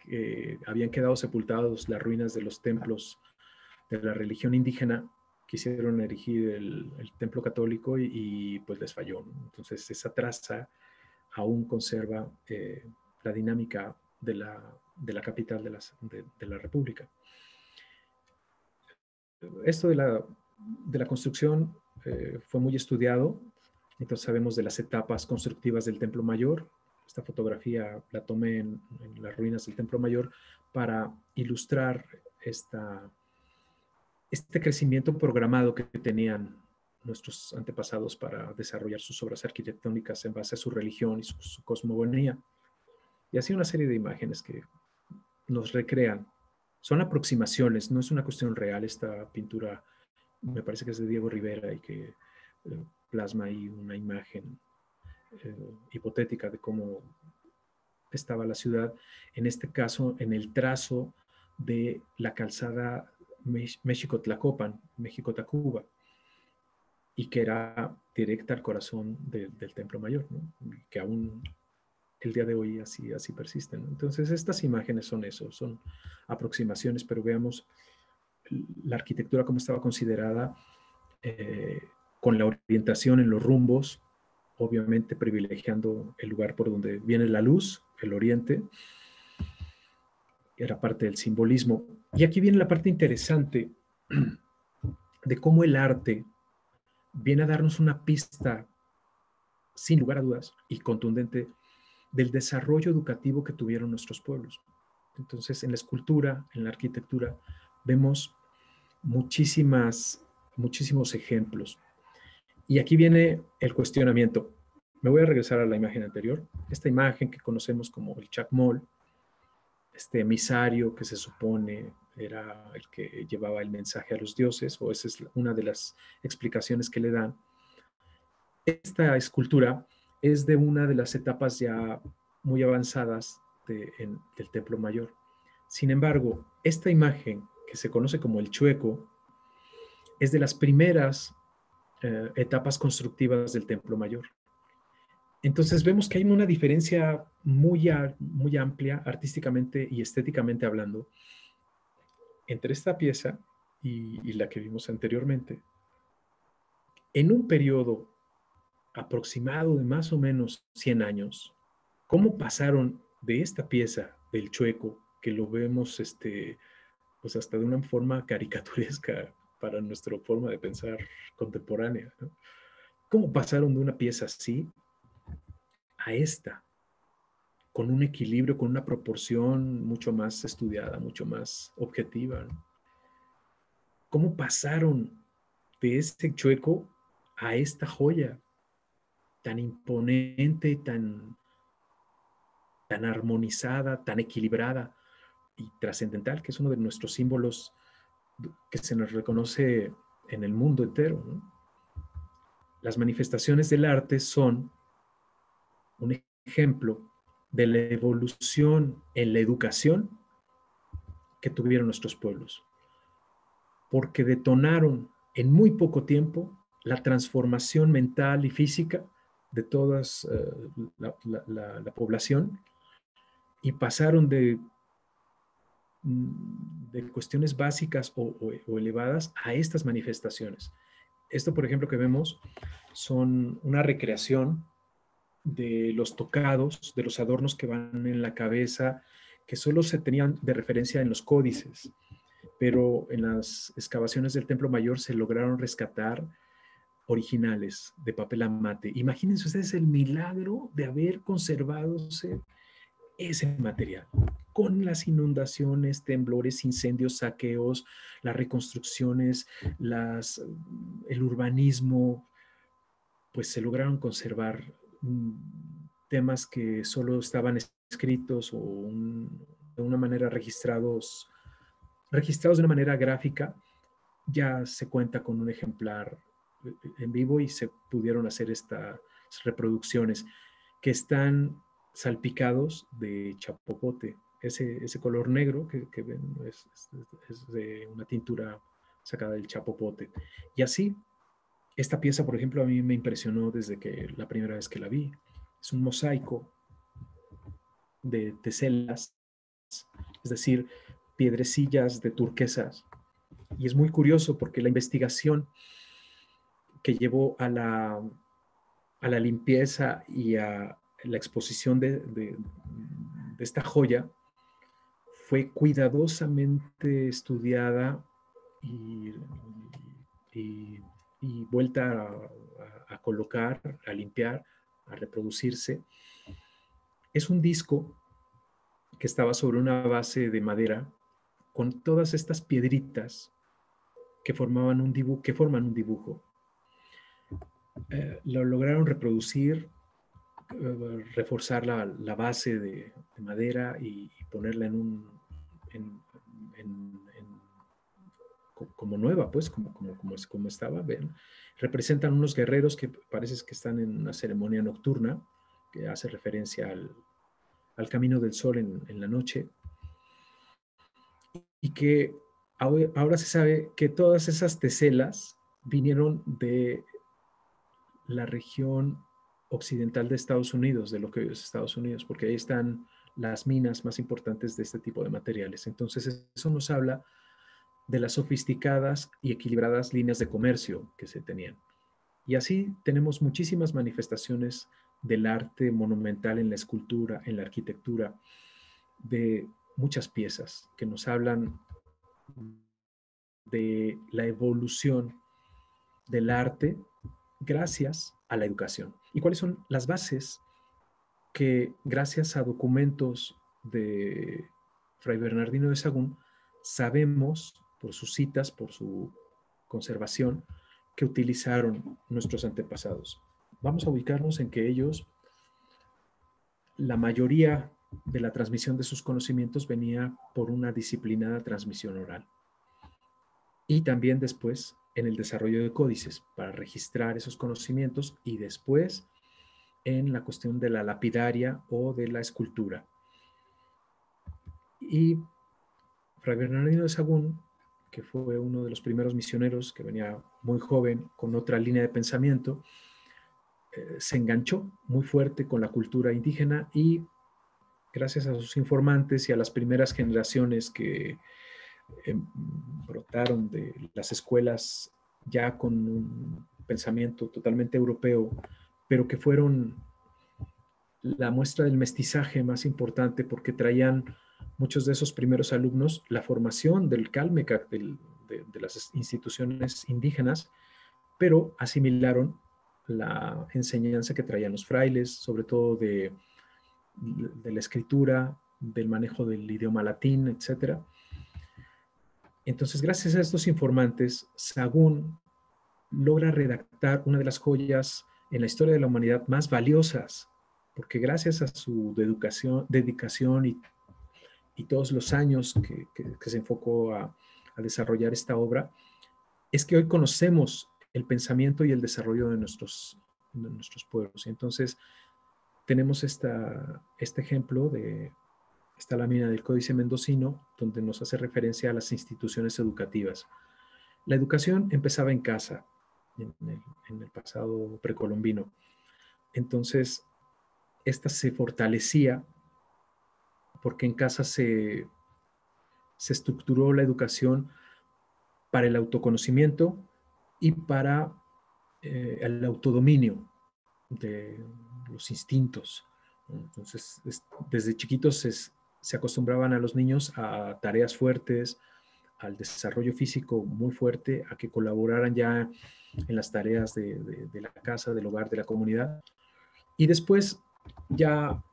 Speaker 5: que habían quedado sepultados las ruinas de los templos de la religión indígena, quisieron erigir el templo católico y pues les falló, ¿no? Entonces esa traza aún conserva la dinámica de la capital de la República. Esto de la construcción fue muy estudiado. Entonces sabemos de las etapas constructivas del Templo Mayor. Esta fotografía la tomé en las ruinas del Templo Mayor para ilustrar este crecimiento programado que tenían nuestros antepasados para desarrollar sus obras arquitectónicas en base a su religión y su cosmogonía. Y así una serie de imágenes que nos recrean. Son aproximaciones, no es una cuestión real. Esta pintura me parece que es de Diego Rivera y que plasma ahí una imagen hipotética de cómo estaba la ciudad, en este caso en el trazo de la calzada México-Tlacopan, México-Tacuba, y que era directa al corazón del Templo Mayor, ¿no? Que aún el día de hoy así persisten, ¿no? Entonces estas imágenes son eso, son aproximaciones, pero veamos la arquitectura como estaba considerada, con la orientación en los rumbos, obviamente privilegiando el lugar por donde viene la luz, el oriente, era parte del simbolismo. Y aquí viene la parte interesante de cómo el arte viene a darnos una pista, sin lugar a dudas, y contundente, del desarrollo educativo que tuvieron nuestros pueblos. Entonces, en la escultura, en la arquitectura, vemos muchísimos ejemplos. Y aquí viene el cuestionamiento. Me voy a regresar a la imagen anterior. Esta imagen que conocemos como el Chacmol, este emisario que se supone era el que llevaba el mensaje a los dioses, o esa es una de las explicaciones que le dan. Esta escultura es de una de las etapas ya muy avanzadas del Templo Mayor. Sin embargo, esta imagen, que se conoce como el Chueco, es de las primeras etapas constructivas del Templo Mayor. Entonces vemos que hay una diferencia muy amplia, artísticamente y estéticamente hablando, entre esta pieza y la que vimos anteriormente, en un periodo aproximado de más o menos 100 años, cómo pasaron de esta pieza del Chueco, que lo vemos pues hasta de una forma caricaturesca para nuestra forma de pensar contemporánea, ¿no? ¿Cómo pasaron de una pieza así a esta, con un equilibrio, con una proporción mucho más estudiada, mucho más objetiva, ¿no? ¿Cómo pasaron de este Chueco a esta joya tan imponente, tan armonizada, tan equilibrada y trascendental, que es uno de nuestros símbolos que se nos reconoce en el mundo entero, ¿no? Las manifestaciones del arte son un ejemplo de la evolución en la educación que tuvieron nuestros pueblos, porque detonaron en muy poco tiempo la transformación mental y física de toda la población, y pasaron de cuestiones básicas o elevadas a estas manifestaciones. Esto, por ejemplo, que vemos son una recreación de los tocados, de los adornos que van en la cabeza, que solo se tenían de referencia en los códices, pero en las excavaciones del Templo Mayor se lograron rescatar originales de papel amate. Imagínense ustedes el milagro de haber conservado ese material, con las inundaciones, temblores, incendios, saqueos, las reconstrucciones, el urbanismo, pues se lograron conservar temas que solo estaban escritos o de una manera registrados de una manera gráfica. Ya se cuenta con un ejemplar en vivo y se pudieron hacer estas reproducciones que están salpicados de chapopote. Ese color negro que ven es de una tintura sacada del chapopote. Y así, esta pieza, por ejemplo, a mí me impresionó desde que la primera vez que la vi. Es un mosaico de teselas, es decir, piedrecillas de turquesas. Y es muy curioso porque la investigación que llevó a la limpieza y a la exposición de esta joya fue cuidadosamente estudiada y vuelta a colocar, a limpiar, a reproducirse. Es un disco que estaba sobre una base de madera con todas estas piedritas que forman un dibujo. Lo lograron reproducir, reforzar la base de madera y ponerla como nueva, pues, como estaba. Ven, representan unos guerreros que parece que están en una ceremonia nocturna, que hace referencia al camino del sol en la noche, y que ahora se sabe que todas esas teselas vinieron de la región occidental de Estados Unidos, de lo que hoy es Estados Unidos, porque ahí están las minas más importantes de este tipo de materiales. Entonces, eso nos habla de las sofisticadas y equilibradas líneas de comercio que se tenían. Y así tenemos muchísimas manifestaciones del arte monumental en la escultura, en la arquitectura, de muchas piezas que nos hablan de la evolución del arte gracias a la educación. ¿Y cuáles son las bases que, gracias a documentos de Fray Bernardino de Sahagún, sabemos por sus citas, por su conservación, que utilizaron nuestros antepasados? Vamos a ubicarnos en que ellos, la mayoría de la transmisión de sus conocimientos venía por una disciplinada transmisión oral. Y también después en el desarrollo de códices para registrar esos conocimientos, y después en la cuestión de la lapidaria o de la escultura. Y Fray Bernardino de Sahagún, que fue uno de los primeros misioneros, que venía muy joven con otra línea de pensamiento, se enganchó muy fuerte con la cultura indígena, y gracias a sus informantes y a las primeras generaciones que brotaron de las escuelas ya con un pensamiento totalmente europeo, pero que fueron la muestra del mestizaje más importante porque traían muchos de esos primeros alumnos la formación del Calmecac, de las instituciones indígenas, pero asimilaron la enseñanza que traían los frailes, sobre todo de la escritura, del manejo del idioma latín, etc. Entonces, gracias a estos informantes, Sahagún logra redactar una de las joyas en la historia de la humanidad más valiosas, porque gracias a su dedicación y todos los años que se enfocó a desarrollar esta obra, es que hoy conocemos el pensamiento y el desarrollo de nuestros pueblos. Y entonces tenemos este ejemplo de esta lámina del Códice Mendocino, donde nos hace referencia a las instituciones educativas. La educación empezaba en casa, en el pasado precolombino. Entonces, esta se fortalecía porque en casa se estructuró la educación para el autoconocimiento y para el autodominio de los instintos. Entonces, desde chiquitos se acostumbraban a los niños a tareas fuertes, al desarrollo físico muy fuerte, a que colaboraran ya en las tareas de la casa, del hogar, de la comunidad. Y después, ya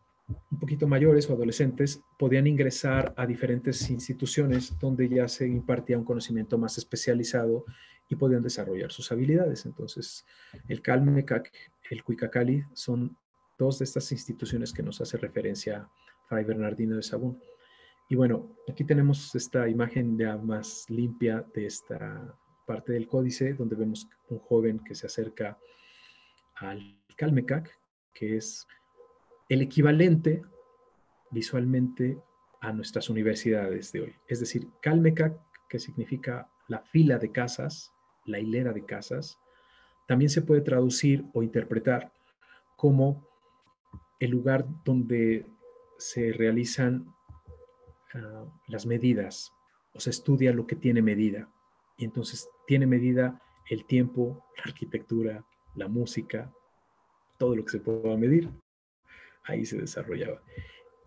Speaker 5: un poquito mayores o adolescentes, podían ingresar a diferentes instituciones donde ya se impartía un conocimiento más especializado y podían desarrollar sus habilidades. Entonces, el Calmecac, el Cuicacali, son dos de estas instituciones que nos hace referencia Fray Bernardino de Sahagún. Y bueno, aquí tenemos esta imagen ya más limpia de esta parte del códice, donde vemos un joven que se acerca al Calmecac, que es el equivalente visualmente a nuestras universidades de hoy. Es decir, Calmecac, que significa la fila de casas, la hilera de casas, también se puede traducir o interpretar como el lugar donde se realizan las medidas, o se estudia lo que tiene medida. Y entonces tiene medida el tiempo, la arquitectura, la música, todo lo que se pueda medir, ahí se desarrollaba.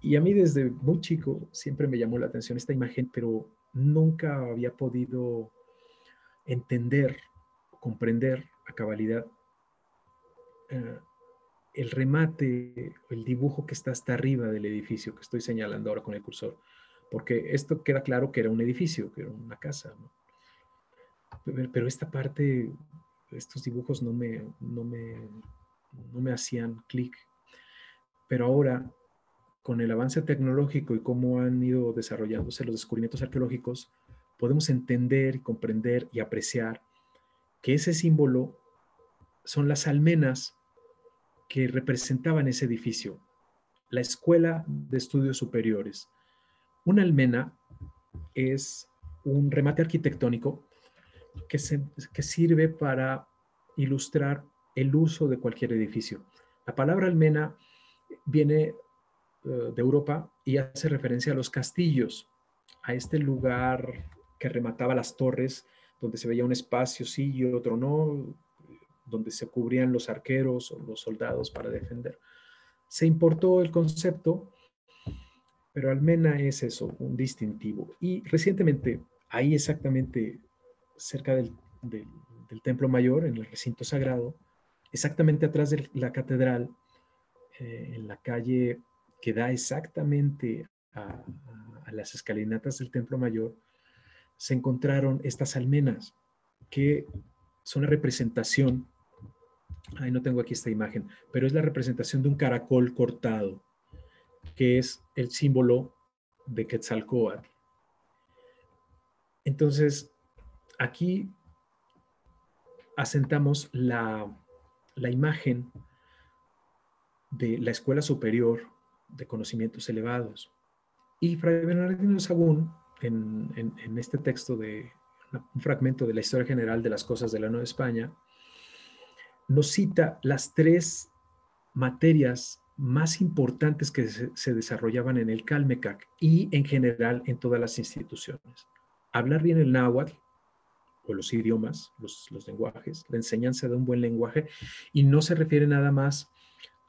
Speaker 5: Y a mí desde muy chico siempre me llamó la atención esta imagen, pero nunca había podido entender, comprender a cabalidad el remate, el dibujo que está hasta arriba del edificio que estoy señalando ahora con el cursor, porque esto queda claro que era un edificio, que era una casa, ¿no? Pero esta parte, estos dibujos no me hacían clic. Pero ahora, con el avance tecnológico y cómo han ido desarrollándose los descubrimientos arqueológicos, podemos entender y comprender y apreciar que ese símbolo son las almenas que representaban ese edificio, la Escuela de Estudios Superiores. Una almena es un remate arquitectónico que sirve para ilustrar el uso de cualquier edificio. La palabra almena viene de Europa y hace referencia a los castillos, a este lugar que remataba las torres, donde se veía un espacio sí y otro no, donde se cubrían los arqueros o los soldados para defender. Se importó el concepto, pero almena es eso, un distintivo. Y recientemente, ahí exactamente cerca del Templo Mayor, en el recinto sagrado, exactamente atrás de la catedral, en la calle que da exactamente a las escalinatas del Templo Mayor, se encontraron estas almenas que son la representación, ay, no tengo aquí esta imagen, pero es la representación de un caracol cortado, que es el símbolo de Quetzalcóatl. Entonces, aquí asentamos la imagen de la Escuela Superior de Conocimientos Elevados. Y Fray Bernardino de Sahagún, en este texto de un fragmento de la Historia General de las Cosas de la Nueva España, nos cita las 3 materias más importantes que se desarrollaban en el Calmecac y en general en todas las instituciones. hablar bien el náhuatl, o los idiomas, los lenguajes, la enseñanza de un buen lenguaje, y no se refiere nada más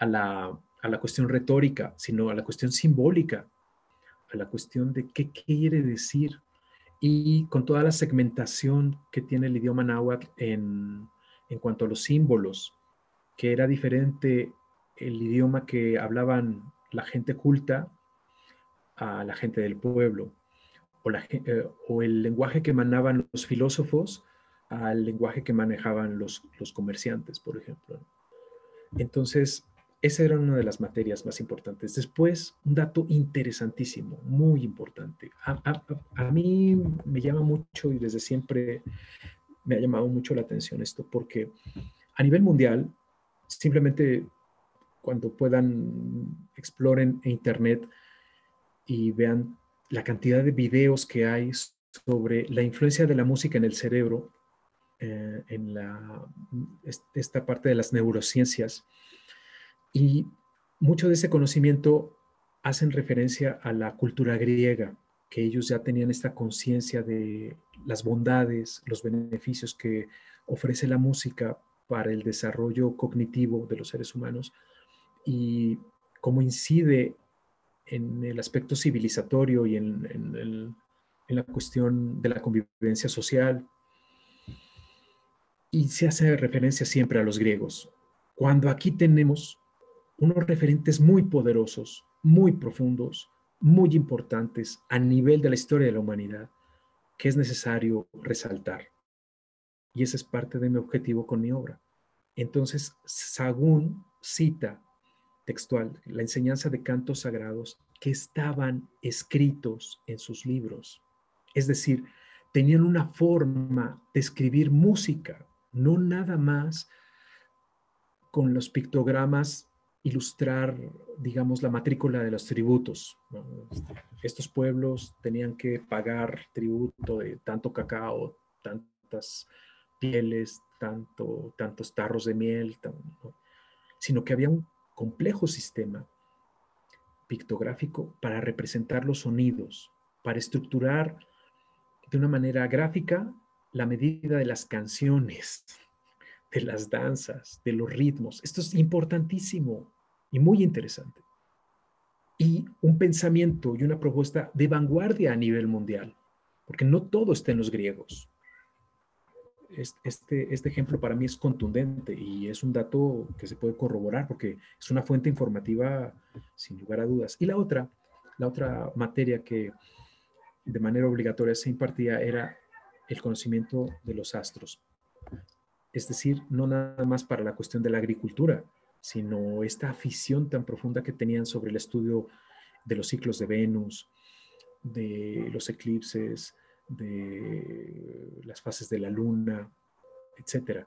Speaker 5: a la cuestión retórica, sino a la cuestión simbólica, a la cuestión de qué quiere decir, y con toda la segmentación que tiene el idioma náhuatl en cuanto a los símbolos, que era diferente el idioma que hablaban la gente culta a la gente del pueblo, o el lenguaje que manejaban los filósofos al lenguaje que manejaban los comerciantes, por ejemplo. Entonces, esa era una de las materias más importantes. Después, un dato interesantísimo, muy importante. A mí me llama mucho y desde siempre me ha llamado mucho la atención esto, porque a nivel mundial, simplemente cuando puedan, exploren internet y vean la cantidad de videos que hay sobre la influencia de la música en el cerebro, en esta parte de las neurociencias. Y mucho de ese conocimiento hacen referencia a la cultura griega, que ellos ya tenían esta conciencia de las bondades, los beneficios que ofrece la música para el desarrollo cognitivo de los seres humanos y cómo incide en el aspecto civilizatorio y en la cuestión de la convivencia social. Y se hace referencia siempre a los griegos. Cuando aquí tenemos unos referentes muy poderosos, muy profundos, muy importantes a nivel de la historia de la humanidad, que es necesario resaltar. Y ese es parte de mi objetivo con mi obra. Entonces, Sahagún cita textual la enseñanza de cantos sagrados que estaban escritos en sus libros. Es decir, tenían una forma de escribir música, no nada más con los pictogramas ilustrar, digamos, la matrícula de los tributos. Estos pueblos tenían que pagar tributo de tanto cacao, tantas pieles, tantos tarros de miel, ¿no? Sino que había un complejo sistema pictográfico para representar los sonidos, para estructurar de una manera gráfica la medida de las canciones, de las danzas, de los ritmos. Esto es importantísimo y muy interesante. Y un pensamiento y una propuesta de vanguardia a nivel mundial, porque no todo está en los griegos. Este ejemplo para mí es contundente y es un dato que se puede corroborar porque es una fuente informativa sin lugar a dudas. Y la otra materia que de manera obligatoria se impartía era el conocimiento de los astros. Es decir, no nada más para la cuestión de la agricultura, sino esta afición tan profunda que tenían sobre el estudio de los ciclos de Venus, de los eclipses, de las fases de la luna, etc.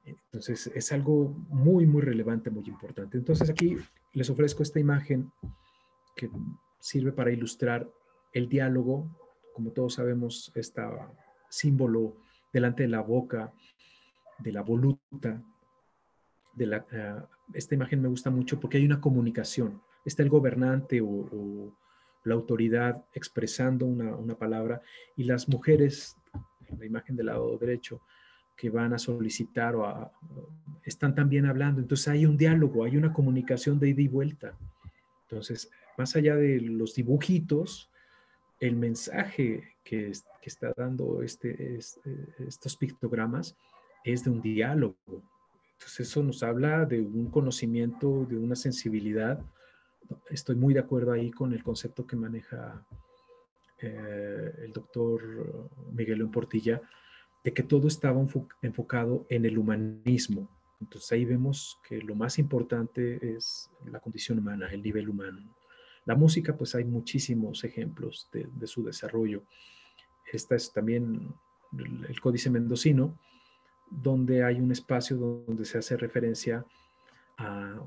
Speaker 5: Entonces, es algo muy, muy relevante, muy importante. Entonces, aquí les ofrezco esta imagen que sirve para ilustrar el diálogo. Como todos sabemos, este símbolo delante de la boca, de la voluta, esta imagen me gusta mucho porque hay una comunicación. Está el gobernante o la autoridad expresando una palabra y las mujeres, la imagen del lado derecho, que van a solicitar están también hablando. Entonces hay un diálogo, hay una comunicación de ida y vuelta. Entonces, más allá de los dibujitos, el mensaje que está dando estos pictogramas es de un diálogo. Entonces eso nos habla de un conocimiento, de una sensibilidad. Estoy muy de acuerdo ahí con el concepto que maneja el doctor Miguel Portilla, de que todo estaba enfocado en el humanismo. Entonces ahí vemos que lo más importante es la condición humana, el nivel humano. La música, pues hay muchísimos ejemplos de su desarrollo. Esta es también el Códice Mendocino, donde hay un espacio donde se hace referencia a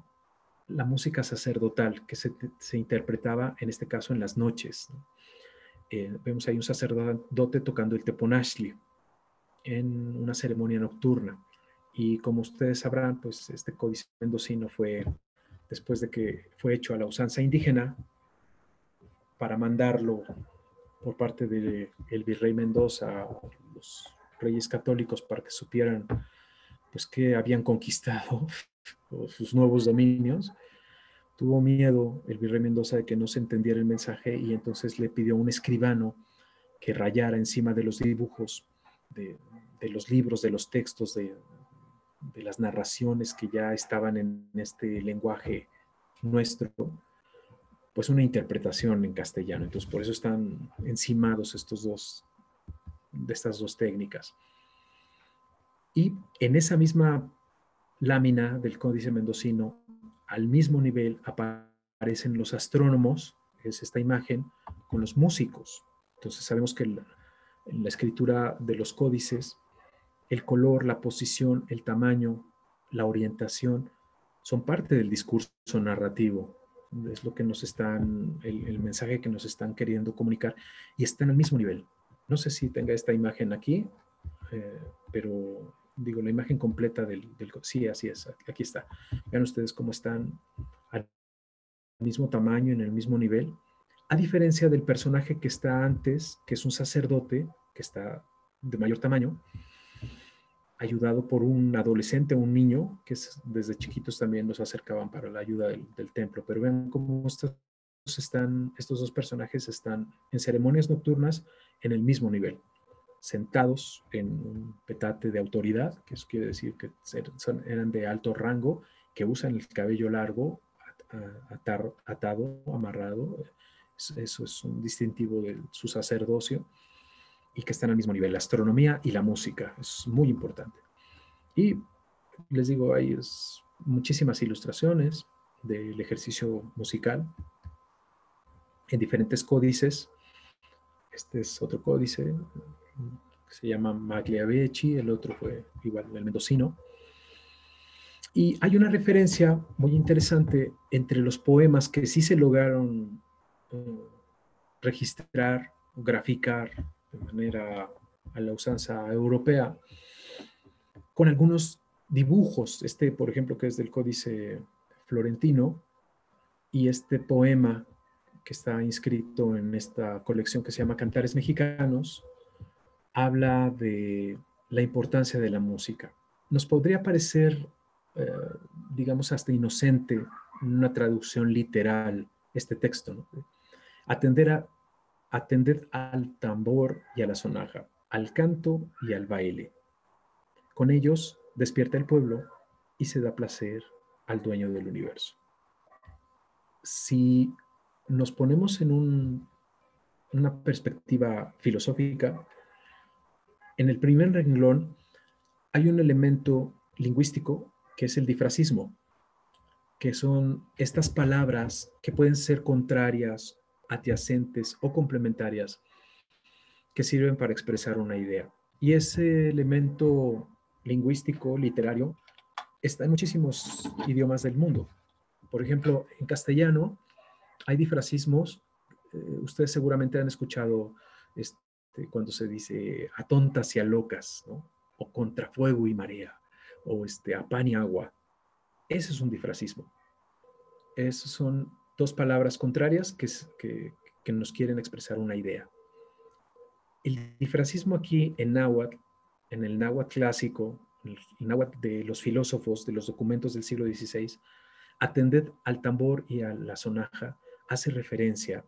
Speaker 5: la música sacerdotal que se interpretaba, en este caso, en las noches. Vemos ahí un sacerdote tocando el teponashli en una ceremonia nocturna. Y como ustedes sabrán, pues este Códice Mendocino fue, después de que fue hecho a la usanza indígena, para mandarlo por parte del virrey Mendoza a los reyes católicos para que supieran pues que habían conquistado sus nuevos dominios. Tuvo miedo el virrey Mendoza de que no se entendiera el mensaje y entonces le pidió a un escribano que rayara encima de los dibujos, de los libros, de los textos, de las narraciones que ya estaban en este lenguaje nuestro, pues una interpretación en castellano. Entonces por eso están encimados estas dos técnicas. Y en esa misma lámina del Códice Mendocino, al mismo nivel aparecen los astrónomos, es esta imagen, con los músicos. Entonces sabemos que en la escritura de los códices, el color, la posición, el tamaño, la orientación, son parte del discurso narrativo. Es lo que nos están, el mensaje que nos están queriendo comunicar y están al mismo nivel. No sé si tenga esta imagen aquí, pero digo, la imagen completa sí, así es, aquí está. Vean ustedes cómo están al mismo tamaño, en el mismo nivel, a diferencia del personaje que está antes, que es un sacerdote, que está de mayor tamaño, ayudado por un adolescente, un niño, que desde chiquitos también nos acercaban para la ayuda del templo. Pero vean cómo estos dos personajes están en ceremonias nocturnas en el mismo nivel, sentados en un petate de autoridad, que eso quiere decir que eran de alto rango, que usan el cabello largo, atado, amarrado. Eso es un distintivo de su sacerdocio, y que están al mismo nivel, la astronomía y la música, es muy importante. Y les digo, hay muchísimas ilustraciones del ejercicio musical en diferentes códices. Este es otro códice que se llama Magliavecchi, el otro fue igual el mendocino. Y hay una referencia muy interesante entre los poemas que sí se lograron registrar, graficar de manera a la usanza europea, con algunos dibujos. Este, por ejemplo, que es del Códice Florentino, y este poema que está inscrito en esta colección que se llama Cantares Mexicanos, habla de la importancia de la música. Nos podría parecer, digamos, hasta inocente una traducción literal este texto, ¿no? Atended al tambor y a la sonaja, al canto y al baile. Con ellos despierta el pueblo y se da placer al dueño del universo. Si nos ponemos en una perspectiva filosófica, en el primer renglón hay un elemento lingüístico que es el difrasismo, que son estas palabras que pueden ser contrarias, adyacentes o complementarias, que sirven para expresar una idea. Y ese elemento lingüístico, literario, está en muchísimos idiomas del mundo. Por ejemplo, en castellano hay difrasismos. Ustedes seguramente han escuchado cuando se dice a tontas y a locas, ¿no? O contra fuego y marea, o a pan y agua. Ese es un difrasismo. Esas son dos palabras contrarias que nos quieren expresar una idea. El difrasismo aquí en náhuatl, en el náhuatl clásico, el náhuatl de los filósofos, de los documentos del siglo XVI, atended al tambor y a la sonaja, hace referencia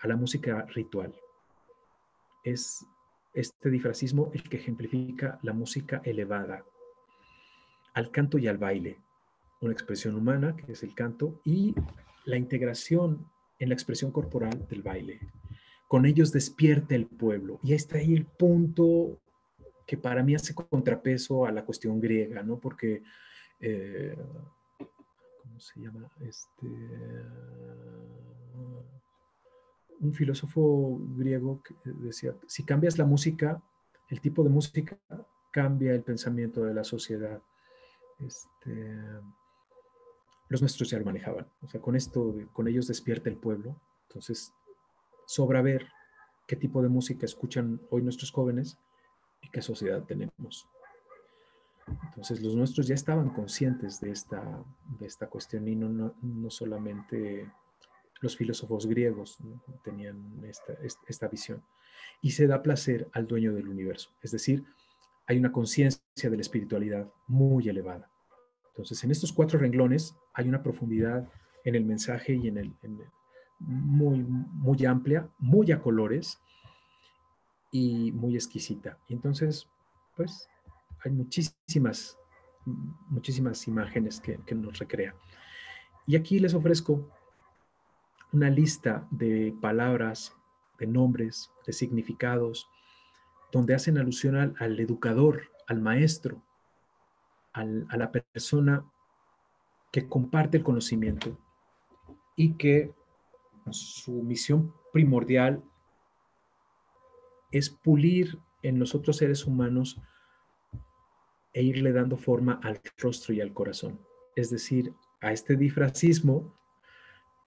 Speaker 5: a la música ritual. Es este difrasismo el que ejemplifica la música elevada, al canto y al baile, una expresión humana que es el canto y la integración en la expresión corporal del baile. Con ellos despierta el pueblo. Y está ahí el punto que para mí hace contrapeso a la cuestión griega, ¿no? Porque, ¿cómo se llama? Un filósofo griego que decía, si cambias la música, el tipo de música, cambia el pensamiento de la sociedad. Los nuestros ya lo manejaban. O sea, con ellos despierta el pueblo. Entonces, sobra ver qué tipo de música escuchan hoy nuestros jóvenes y qué sociedad tenemos. Entonces, los nuestros ya estaban conscientes de esta cuestión y no solamente Los filósofos griegos, ¿no?, tenían esta visión. Y se da placer al dueño del universo. Es decir, hay una conciencia de la espiritualidad muy elevada. Entonces, en estos 4 renglones hay una profundidad en el mensaje y muy, muy amplia, muy a colores y muy exquisita. Y entonces, pues, hay muchísimas imágenes que nos recrea. Y aquí les ofrezco una lista de palabras, de nombres, de significados, donde hacen alusión al educador, al maestro, a la persona que comparte el conocimiento y que su misión primordial es pulir en los otros seres humanos e irle dando forma al rostro y al corazón. Es decir, a este disfrazismo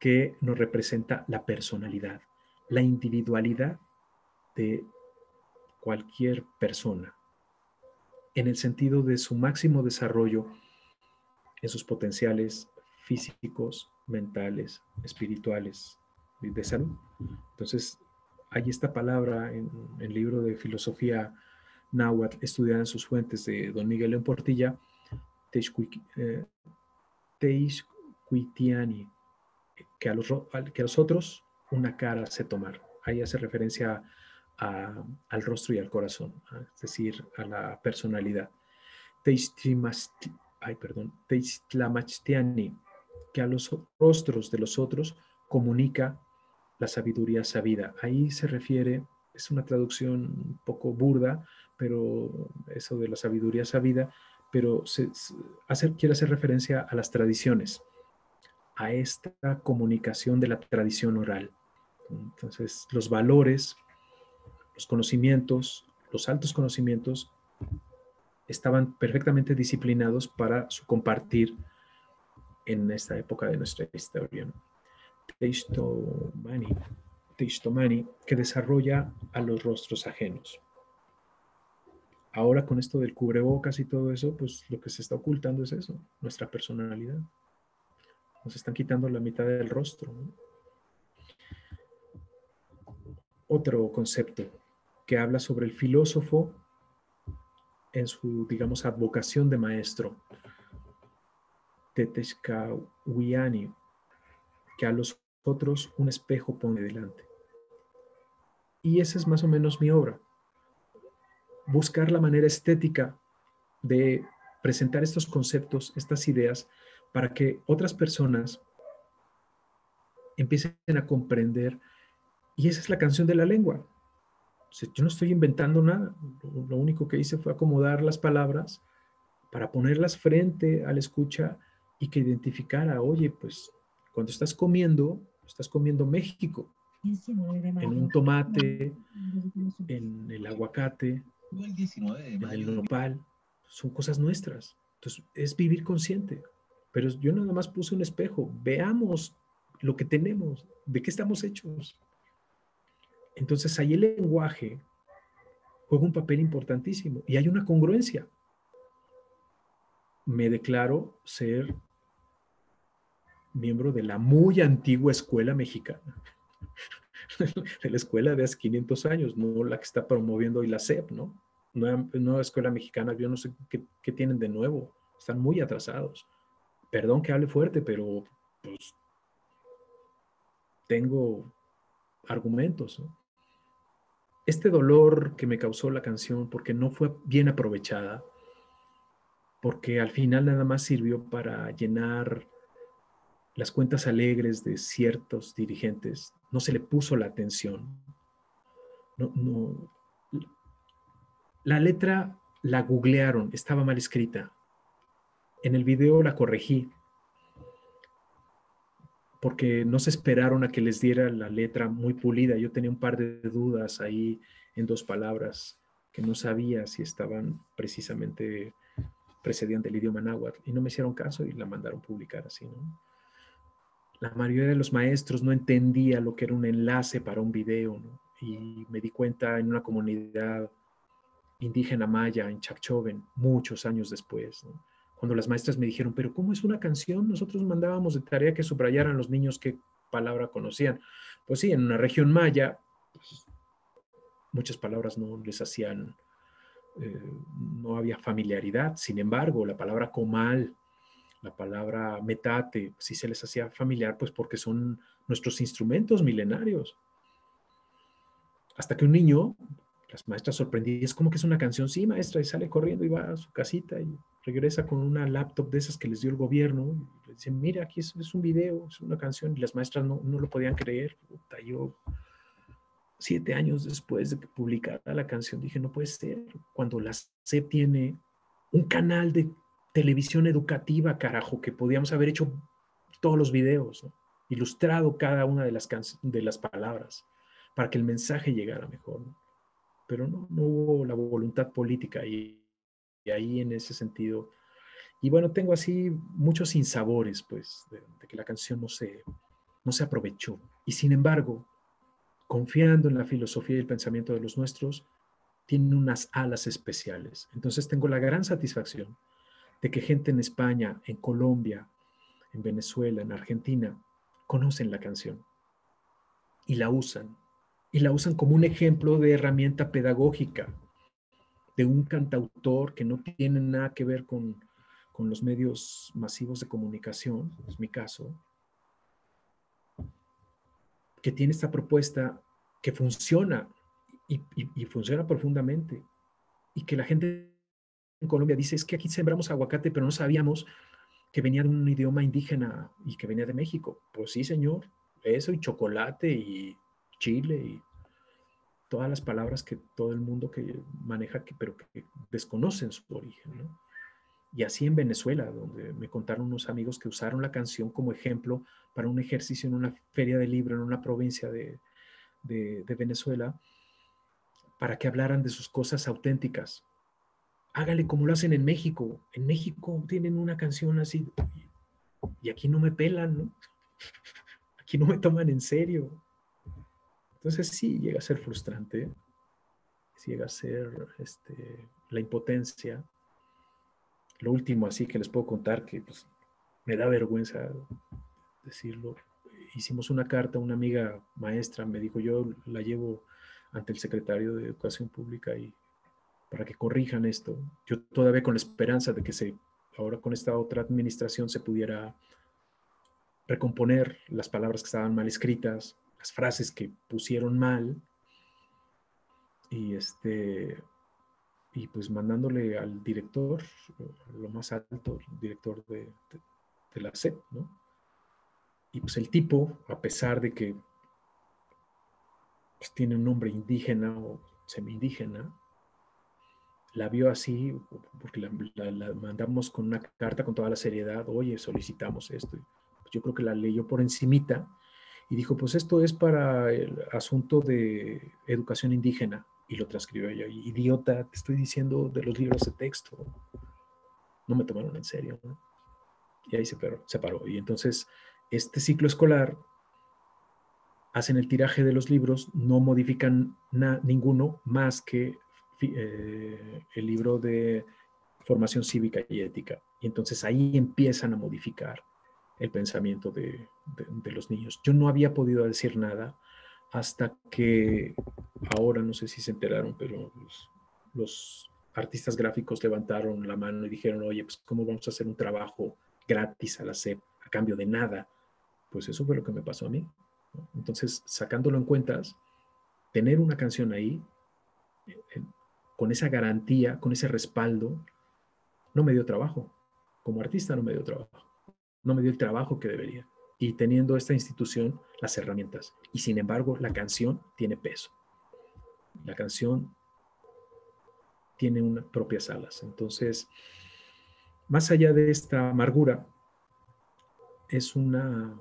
Speaker 5: que nos representa la personalidad, la individualidad de cualquier persona, en el sentido de su máximo desarrollo en sus potenciales físicos, mentales, espirituales, de salud. Entonces, hay esta palabra en el libro de filosofía náhuatl, estudiada en sus fuentes, de don Miguel León Portilla, Teixcuitiani, que a los otros una cara se tomar. Ahí hace referencia al rostro y al corazón, es decir, a la personalidad. Teixtlamachtiani, que a los rostros de los otros comunica la sabiduría sabida. Ahí se refiere, es una traducción un poco burda, pero eso de la sabiduría sabida, pero quiere hacer referencia a las tradiciones, a esta comunicación de la tradición oral. Entonces, los valores, los conocimientos, los altos conocimientos estaban perfectamente disciplinados para su compartir en esta época de nuestra historia, ¿no? Teishtomani, que desarrolla a los rostros ajenos. Ahora con esto del cubrebocas y todo eso, pues lo que se está ocultando es eso, nuestra personalidad. Nos están quitando la mitad del rostro, ¿no? Otro concepto que habla sobre el filósofo en su, digamos, advocación de maestro. Teteshkawiani, que a los otros un espejo pone delante. Y esa es más o menos mi obra. Buscar la manera estética de presentar estos conceptos, estas ideas, para que otras personas empiecen a comprender. Y esa es la canción de la lengua. O sea, yo no estoy inventando nada. Lo único que hice fue acomodar las palabras para ponerlas frente a la escucha y que identificara, oye, pues cuando estás comiendo México. En un tomate, en el aguacate, en el nopal. Son cosas nuestras. Entonces, es vivir consciente. Pero yo nada más puse un espejo. Veamos lo que tenemos, de qué estamos hechos. Entonces, ahí el lenguaje juega un papel importantísimo y hay una congruencia. Me declaro ser miembro de la muy antigua escuela mexicana, de la escuela de hace 500 años, no la que está promoviendo hoy la SEP, ¿no? Nueva escuela mexicana, yo no sé qué tienen de nuevo, están muy atrasados. Perdón que hable fuerte, pero pues tengo argumentos, ¿no? Este dolor que me causó la canción porque no fue bien aprovechada, porque al final nada más sirvió para llenar las cuentas alegres de ciertos dirigentes, no se le puso la atención. No. La letra la googlearon, estaba mal escrita. En el video la corregí, porque no se esperaron a que les diera la letra muy pulida. Yo tenía un par de dudas ahí en 2 palabras que no sabía si estaban precisamente precedían del idioma náhuatl y no me hicieron caso y la mandaron publicar así, ¿no? La mayoría de los maestros no entendía lo que era un enlace para un video, ¿no? Y me di cuenta en una comunidad indígena maya en Chacchoven, muchos años después, ¿no? Cuando las maestras me dijeron, pero ¿cómo es una canción? Nosotros mandábamos de tarea que subrayaran los niños qué palabra conocían. Pues sí, en una región maya, pues, muchas palabras no les hacían, no había familiaridad. Sin embargo, la palabra comal, la palabra metate, sí se les hacía familiar, pues porque son nuestros instrumentos milenarios. Hasta que un niño, las maestras sorprendidas, ¿cómo que es una canción? Sí, maestra, y sale corriendo y va a su casita y regresa con una laptop de esas que les dio el gobierno. Y le dicen, mira, aquí es un video, es una canción. Y las maestras no lo podían creer. Puta, yo, 7 años después de que publicara la canción, dije, no puede ser. Cuando la SEP tiene un canal de televisión educativa, carajo, que podíamos haber hecho todos los videos, ¿no? Ilustrado cada una de las palabras para que el mensaje llegara mejor, ¿no? Pero no hubo la voluntad política y ahí en ese sentido. Y bueno, tengo así muchos sinsabores, pues, de que la canción no se aprovechó. Y sin embargo, confiando en la filosofía y el pensamiento de los nuestros, tienen unas alas especiales. Entonces tengo la gran satisfacción de que gente en España, en Colombia, en Venezuela, en Argentina, conocen la canción y la usan. Y la usan como un ejemplo de herramienta pedagógica, de un cantautor que no tiene nada que ver con los medios masivos de comunicación, es mi caso, que tiene esta propuesta que funciona y funciona profundamente, y que la gente en Colombia dice, es que aquí sembramos aguacate, pero no sabíamos que venía de un idioma indígena y que venía de México. Pues sí, señor, eso y chocolate y chile y todas las palabras que todo el mundo que maneja, pero que desconocen su origen, ¿no? Y así en Venezuela, donde me contaron unos amigos que usaron la canción como ejemplo para un ejercicio en una feria de libro en una provincia de Venezuela, para que hablaran de sus cosas auténticas. Hágale como lo hacen en México. En México tienen una canción así y aquí no me pelan, ¿no? Aquí no me toman en serio. Entonces sí llega a ser frustrante, sí llega a ser la impotencia. Lo último así que les puedo contar, que pues, me da vergüenza decirlo. Hicimos una carta, una amiga maestra me dijo, yo la llevo ante el secretario de Educación Pública y para que corrijan esto. Yo todavía con la esperanza de que ahora con esta otra administración se pudiera recomponer las palabras que estaban mal escritas, las frases que pusieron mal, y y pues mandándole al director, lo más alto, el director de la SEP, ¿no? Y pues el tipo, a pesar de que pues, tiene un nombre indígena o semi-indígena, la vio así, porque la mandamos con una carta con toda la seriedad, oye, solicitamos esto. Pues yo creo que la leyó por encimita y dijo, pues esto es para el asunto de educación indígena. Y lo transcribió ella, idiota, te estoy diciendo de los libros de texto. No me tomaron en serio, ¿no? Y ahí se paró. Y entonces, este ciclo escolar, hacen el tiraje de los libros, no modifican ninguno más que el libro de formación cívica y ética. Y entonces ahí empiezan a modificar el pensamiento de los niños. Yo no había podido decir nada hasta que ahora, no sé si se enteraron, pero los artistas gráficos levantaron la mano y dijeron, oye, pues ¿cómo vamos a hacer un trabajo gratis a la SEP a cambio de nada? Pues eso fue lo que me pasó a mí. Entonces, sacándolo en cuentas, tener una canción ahí, con esa garantía, con ese respaldo, no me dio trabajo. Como artista no me dio trabajo. No me dio el trabajo que debería. Y teniendo esta institución, las herramientas. Y sin embargo, la canción tiene peso. La canción tiene unas propias alas. Entonces, más allá de esta amargura, es una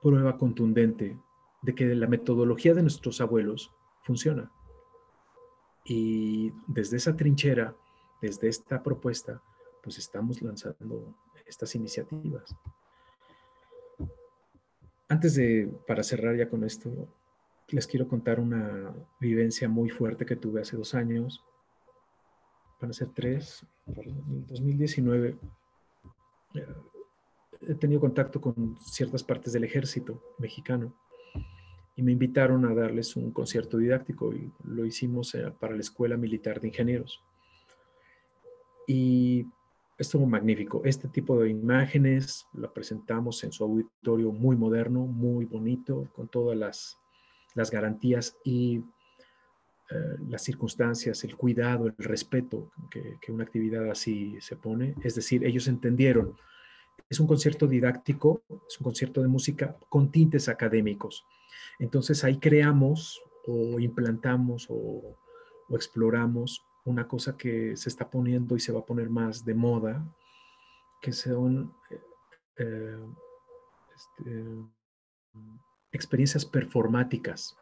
Speaker 5: prueba contundente de que la metodología de nuestros abuelos funciona. Y desde esa trinchera, desde esta propuesta, pues estamos lanzando estas iniciativas. Para cerrar ya con esto, les quiero contar una vivencia muy fuerte que tuve hace 2 años. Van a ser 3, por el 2019. he tenido contacto con ciertas partes del ejército mexicano y me invitaron a darles un concierto didáctico y lo hicimos para la Escuela Militar de Ingenieros. Y estuvo magnífico. Este tipo de imágenes la presentamos en su auditorio muy moderno, muy bonito, con todas las garantías y las circunstancias, el cuidado, el respeto que una actividad así se pone. Es decir, ellos entendieron, es un concierto didáctico, es un concierto de música con tintes académicos. Entonces ahí creamos o implantamos o exploramos una cosa que se está poniendo y se va a poner más de moda, que son experiencias performáticas.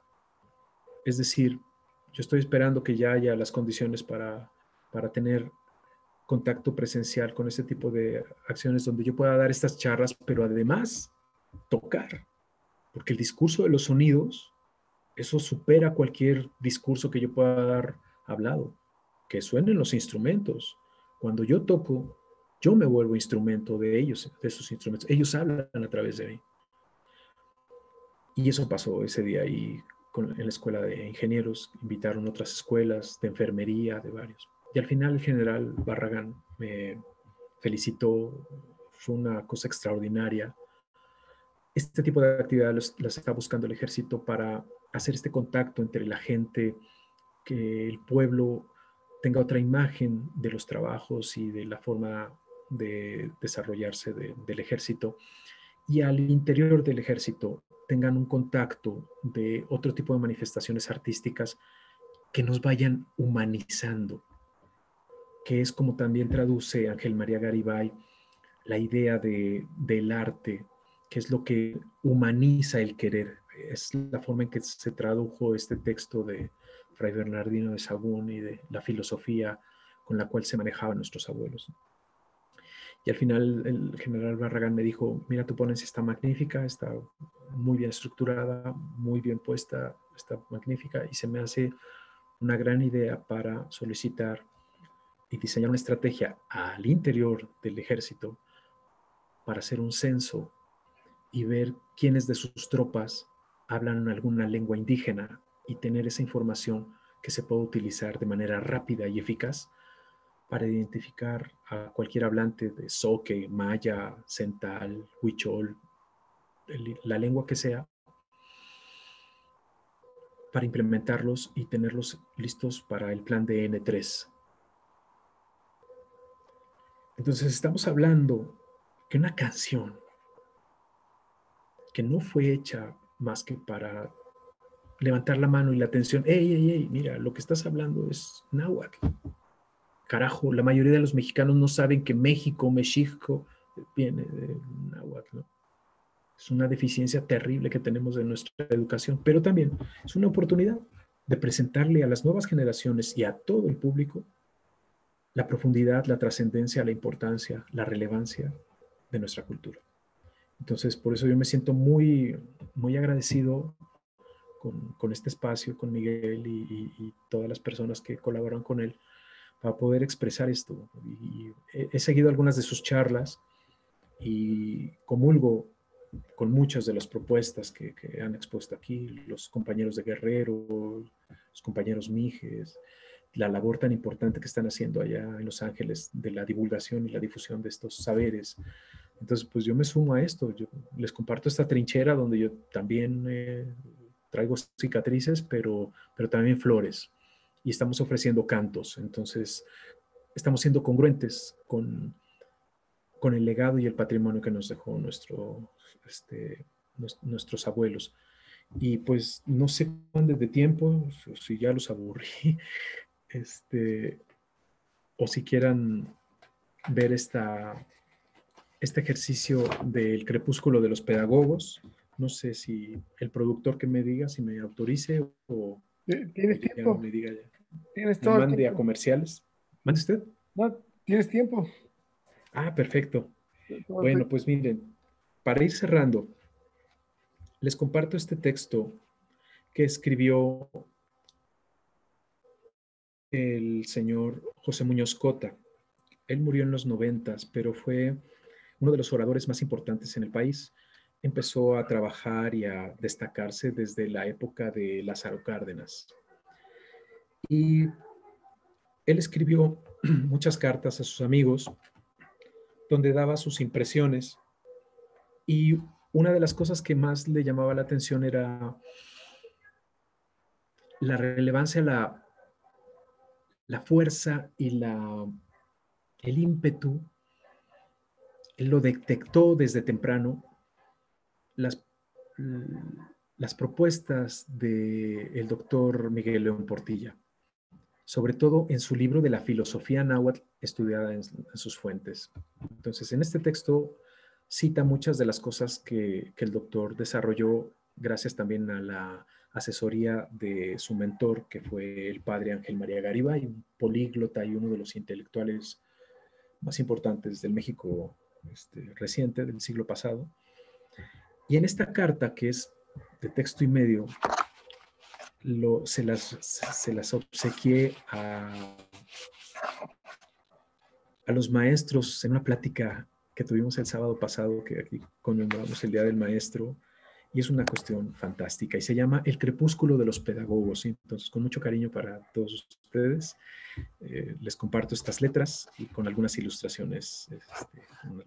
Speaker 5: Es decir, yo estoy esperando que ya haya las condiciones para tener contacto presencial con este tipo de acciones donde yo pueda dar estas charlas, pero además tocar, porque el discurso de los sonidos, eso supera cualquier discurso que yo pueda dar hablado, que suenen los instrumentos. Cuando yo toco, yo me vuelvo instrumento de ellos, de esos instrumentos. Ellos hablan a través de mí. Y eso pasó ese día ahí en la escuela de ingenieros. Invitaron otras escuelas de enfermería, de varios. Y al final el general Barragán me felicitó. Fue una cosa extraordinaria. Este tipo de actividades las está buscando el ejército para hacer este contacto entre la gente, que el pueblo tenga otra imagen de los trabajos y de la forma de desarrollarse del ejército, y al interior del ejército tengan un contacto de otro tipo de manifestaciones artísticas que nos vayan humanizando, que es como también traduce Ángel María Garibay la idea del arte, que es lo que humaniza el querer. Es la forma en que se tradujo este texto de Fray Bernardino de Sahagún y de la filosofía con la cual se manejaban nuestros abuelos. Y al final el general Barragán me dijo, mira, tu ponencia está magnífica, está muy bien estructurada, muy bien puesta, está magnífica, y se me hace una gran idea para solicitar y diseñar una estrategia al interior del ejército para hacer un censo y ver quiénes de sus tropas hablan alguna lengua indígena y tener esa información que se pueda utilizar de manera rápida y eficaz para identificar a cualquier hablante de zoque, maya, cental, huichol, la lengua que sea, para implementarlos y tenerlos listos para el plan de N3. Entonces estamos hablando que una canción que no fue hecha más que para levantar la mano y la atención, ey, mira, lo que estás hablando es náhuatl. Carajo, la mayoría de los mexicanos no saben que México viene de náhuatl, ¿no? Es una deficiencia terrible que tenemos en nuestra educación, pero también es una oportunidad de presentarle a las nuevas generaciones y a todo el público la profundidad, la trascendencia, la importancia, la relevancia de nuestra cultura. Entonces, por eso yo me siento muy, muy agradecido con este espacio, con Miguel y todas las personas que colaboran con él para poder expresar esto. Y he seguido algunas de sus charlas y comulgo con muchas de las propuestas que han expuesto aquí, los compañeros de Guerrero, los compañeros Mijes, la labor tan importante que están haciendo allá en Los Ángeles de la divulgación y la difusión de estos saberes. Entonces, pues yo me sumo a esto, yo les comparto esta trinchera donde yo también traigo cicatrices, pero también flores, y estamos ofreciendo cantos. Entonces, estamos siendo congruentes con el legado y el patrimonio que nos dejó nuestros abuelos. Y pues no sé cuándo de tiempo, si ya los aburrí, o si quieran ver este ejercicio del crepúsculo de los pedagogos. No sé si el productor que me diga, si me autorice o
Speaker 1: ¿Tienes tiempo?
Speaker 5: me diga ya.
Speaker 1: ¿Tienes
Speaker 5: Me
Speaker 1: todo el
Speaker 5: mande
Speaker 1: tiempo?
Speaker 5: a comerciales. ¿Mande usted?
Speaker 1: No, ¿tienes tiempo?
Speaker 5: Ah, perfecto.
Speaker 1: Todo el
Speaker 5: Bueno,
Speaker 1: tiempo.
Speaker 5: pues miren, para ir cerrando, les comparto este texto que escribió el señor José Muñoz Cota. Él murió en los 90, pero fue uno de los oradores más importantes en el país. Empezó a trabajar y a destacarse desde la época de Lázaro Cárdenas. Y él escribió muchas cartas a sus amigos donde daba sus impresiones, y una de las cosas que más le llamaba la atención era la relevancia, la fuerza y el ímpetu. Él lo detectó desde temprano, las propuestas del doctor Miguel León Portilla, sobre todo en su libro de la filosofía náhuatl estudiada en sus fuentes. Entonces, en este texto cita muchas de las cosas que el doctor desarrolló gracias también a la asesoría de su mentor, que fue el padre Ángel María Garibay, un políglota y uno de los intelectuales más importantes del México reciente, del siglo pasado. Y en esta carta, que es de texto y medio, se las obsequié a los maestros en una plática que tuvimos el sábado pasado, que aquí conmemoramos el Día del Maestro, y es una cuestión fantástica, y se llama El crepúsculo de los pedagogos. ¿Sí? Entonces, con mucho cariño para todos ustedes, les comparto estas letras y con algunas ilustraciones,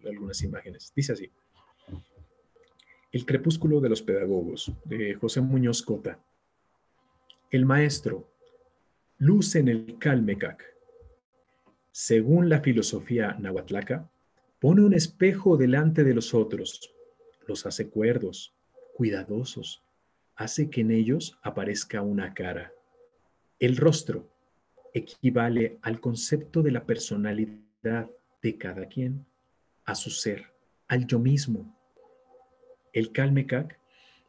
Speaker 5: algunas imágenes. Dice así: El crepúsculo de los pedagogos, de José Muñoz Cota. El maestro, luz en el Calmecac. Según la filosofía nahuatlaca, pone un espejo delante de los otros, los hace cuerdos, cuidadosos, hace que en ellos aparezca una cara. El rostro equivale al concepto de la personalidad de cada quien, a su ser, al yo mismo. El Calmecac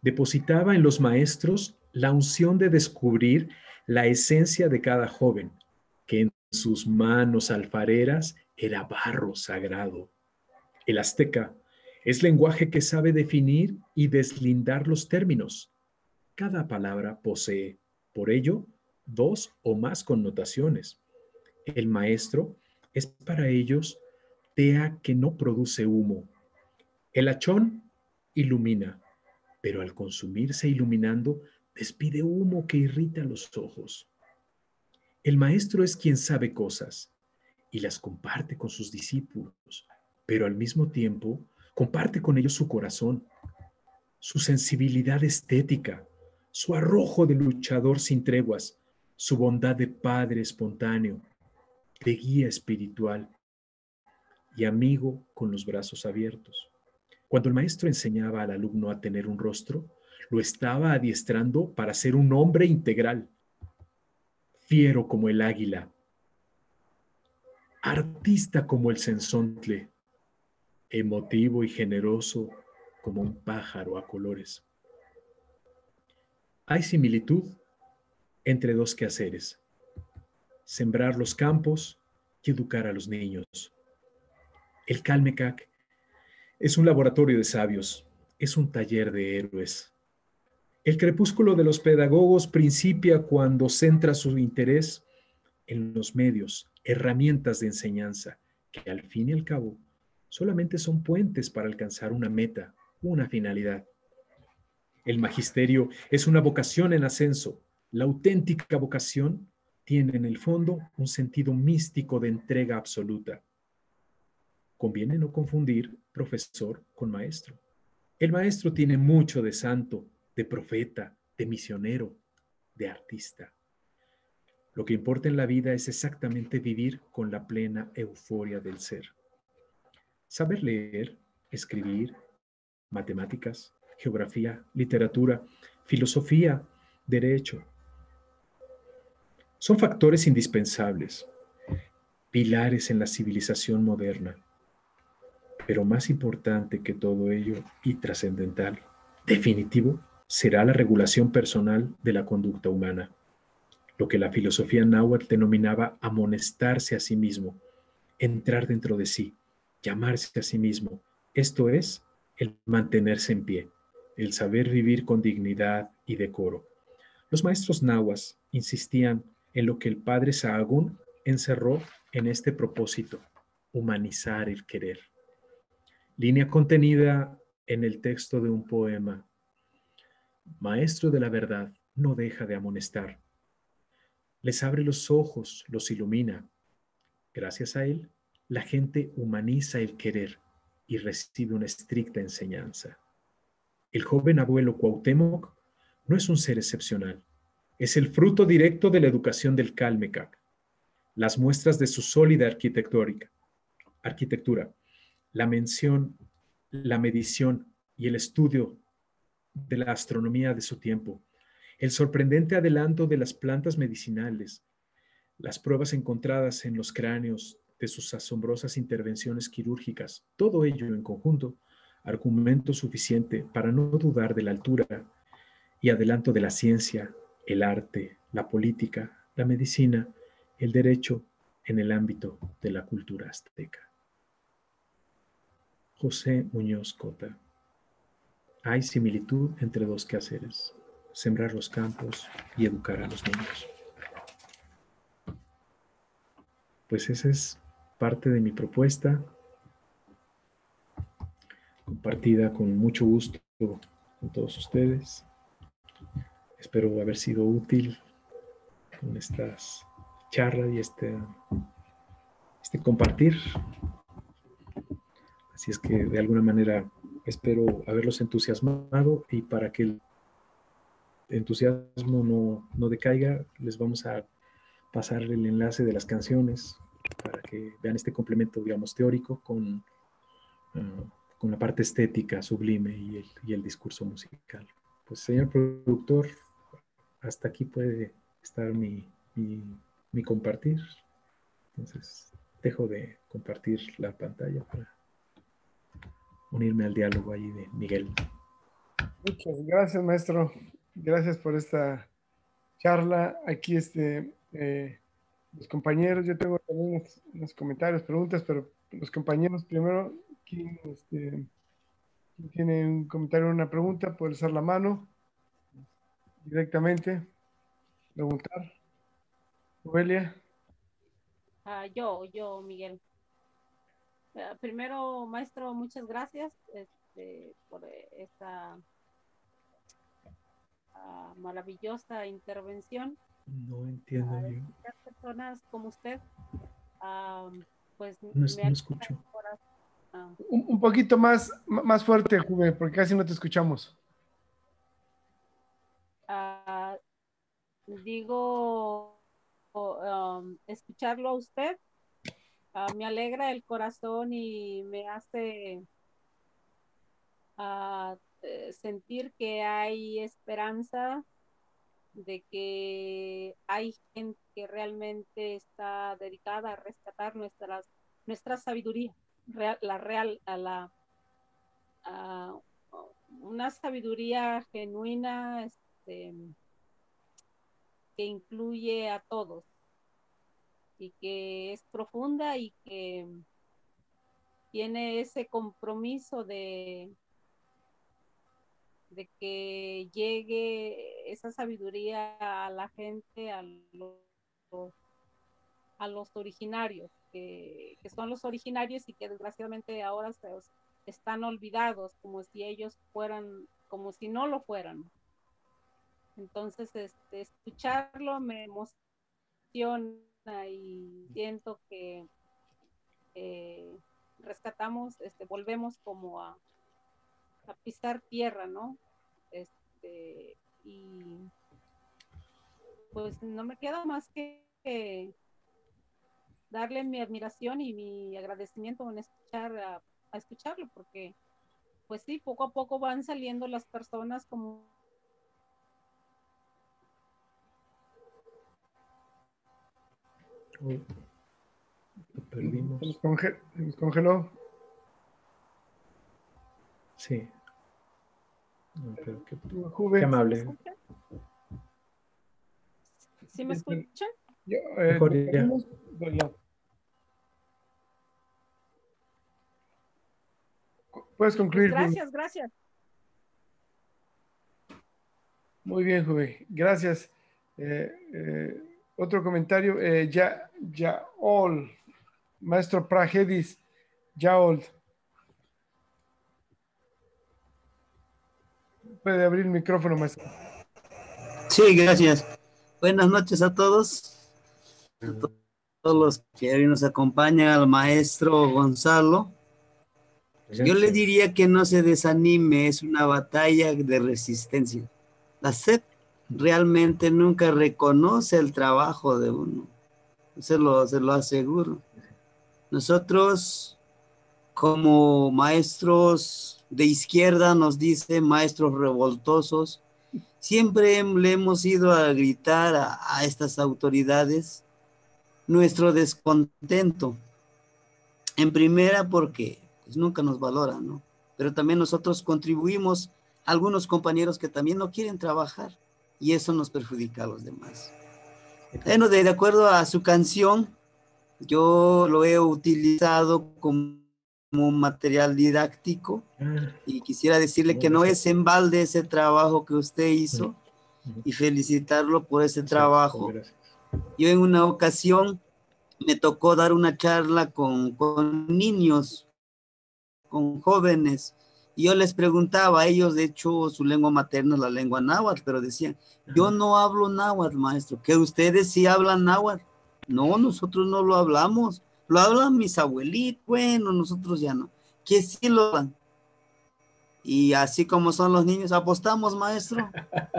Speaker 5: depositaba en los maestros la unción de descubrir la esencia de cada joven, que en sus manos alfareras era barro sagrado. El azteca es lenguaje que sabe definir y deslindar los términos. Cada palabra posee, por ello, dos o más connotaciones. El maestro es para ellos tea que no produce humo. El hachón ilumina, pero al consumirse iluminando, despide humo que irrita los ojos. El maestro es quien sabe cosas y las comparte con sus discípulos, pero al mismo tiempo comparte con ellos su corazón, su sensibilidad estética, su arrojo de luchador sin treguas, su bondad de padre espontáneo, de guía espiritual y amigo con los brazos abiertos. Cuando el maestro enseñaba al alumno a tener un rostro, lo estaba adiestrando para ser un hombre integral, fiero como el águila, artista como el cenzontle, emotivo y generoso como un pájaro a colores. Hay similitud entre dos quehaceres: sembrar los campos y educar a los niños. El Calmecac es un laboratorio de sabios, es un taller de héroes. El crepúsculo de los pedagogos principia cuando centra su interés en los medios, herramientas de enseñanza, que al fin y al cabo solamente son puentes para alcanzar una meta, una finalidad. El magisterio es una vocación en ascenso. La auténtica vocación tiene en el fondo un sentido místico de entrega absoluta. Conviene no confundir profesor con maestro. El maestro tiene mucho de santo, de profeta, de misionero, de artista. Lo que importa en la vida es exactamente vivir con la plena euforia del ser. Saber leer, escribir, matemáticas, geografía, literatura, filosofía, derecho. Son factores indispensables, pilares en la civilización moderna. Pero más importante que todo ello y trascendental, definitivo, será la regulación personal de la conducta humana, lo que la filosofía náhuatl denominaba amonestarse a sí mismo, entrar dentro de sí, llamarse a sí mismo. Esto es el mantenerse en pie, el saber vivir con dignidad y decoro. Los maestros nahuas insistían en lo que el padre Sahagún encerró en este propósito: humanizar el querer. Línea contenida en el texto de un poema. Maestro de la verdad, no deja de amonestar. Les abre los ojos, los ilumina. Gracias a él, la gente humaniza el querer y recibe una estricta enseñanza. El joven abuelo Cuauhtémoc no es un ser excepcional. Es el fruto directo de la educación del Calmecac. Las muestras de su sólida arquitectura, la mención, la medición y el estudio de la astronomía de su tiempo, el sorprendente adelanto de las plantas medicinales, las pruebas encontradas en los cráneos de sus asombrosas intervenciones quirúrgicas, todo ello en conjunto, argumento suficiente para no dudar de la altura y adelanto de la ciencia, el arte, la política, la medicina, el derecho en el ámbito de la cultura azteca. José Muñoz Cota. Hay similitud entre dos quehaceres: sembrar los campos y educar a los niños. Pues esa es parte de mi propuesta, compartida con mucho gusto con todos ustedes. Espero haber sido útil con estas charlas y este compartir. Así es que de alguna manera espero haberlos entusiasmado, y para que el entusiasmo no decaiga, les vamos a pasar el enlace de las canciones para que vean este complemento, digamos, teórico con la parte estética sublime y el discurso musical. Pues, señor productor, hasta aquí puede estar mi compartir. Entonces, dejo de compartir la pantalla para unirme al diálogo ahí de Miguel.
Speaker 1: Muchas gracias, maestro. Gracias por esta charla. Aquí los compañeros, yo tengo también unos comentarios, preguntas, pero los compañeros primero, ¿quién tiene un comentario o una pregunta? Puede alzar la mano directamente, preguntar. Noelia.
Speaker 4: Yo, Miguel. Primero, maestro, muchas gracias por esta maravillosa intervención.
Speaker 5: No entiendo yo.
Speaker 4: Personas como usted, pues
Speaker 5: no escucho.
Speaker 1: Un poquito más fuerte, Juve, porque casi no te escuchamos.
Speaker 4: Digo, escucharlo a usted me alegra el corazón y me hace sentir que hay esperanza, de que hay gente que realmente está dedicada a rescatar nuestra sabiduría, una sabiduría genuina, que incluye a todos y que es profunda y que tiene ese compromiso de que llegue esa sabiduría a la gente, a los originarios, que son los originarios y que desgraciadamente ahora están olvidados, como si ellos fueran, como si no lo fueran. Entonces, escucharlo me emociona y siento que rescatamos, volvemos como a pisar tierra, ¿no? Y pues no me queda más que darle mi admiración y mi agradecimiento en a escucharlo, porque pues sí, poco a poco van saliendo las personas como
Speaker 5: Lo perdimos.
Speaker 1: Se nos congeló.
Speaker 5: Sí. No, pero
Speaker 1: Juve.
Speaker 5: Qué amable.
Speaker 4: ¿Sí me escuchan?
Speaker 5: Mejor ya.
Speaker 1: Puedes concluir.
Speaker 4: Pues gracias.
Speaker 1: Muy bien, Juve. Gracias. Otro comentario. Yaol. Maestro Pragedis. Yaol. puede abrir el micrófono, maestro.
Speaker 2: Sí, gracias. Buenas noches a todos. A todos los que hoy nos acompañan, al maestro Gonzalo. Yo le diría que no se desanime, es una batalla de resistencia. La SEP realmente nunca reconoce el trabajo de uno, se lo aseguro. Nosotros, como maestros de izquierda, nos dice maestros revoltosos, siempre le hemos ido a gritar a estas autoridades nuestro descontento. En primera, porque pues, nunca nos valoran, ¿no? Pero también nosotros contribuimos a algunos compañeros que también no quieren trabajar y eso nos perjudica a los demás. Bueno, de acuerdo a su canción, yo lo he utilizado como material didáctico y quisiera decirle que no es en balde ese trabajo que usted hizo y felicitarlo por ese trabajo. Yo en una ocasión me tocó dar una charla con niños, con jóvenes, y yo les preguntaba a ellos, de hecho su lengua materna es la lengua náhuatl, pero decían, yo no hablo náhuatl, maestro, que ustedes sí hablan náhuatl. No, nosotros no lo hablamos, lo hablan mis abuelitos, bueno, nosotros ya no, que sí lo hablan. Y así como son los niños, apostamos, maestro,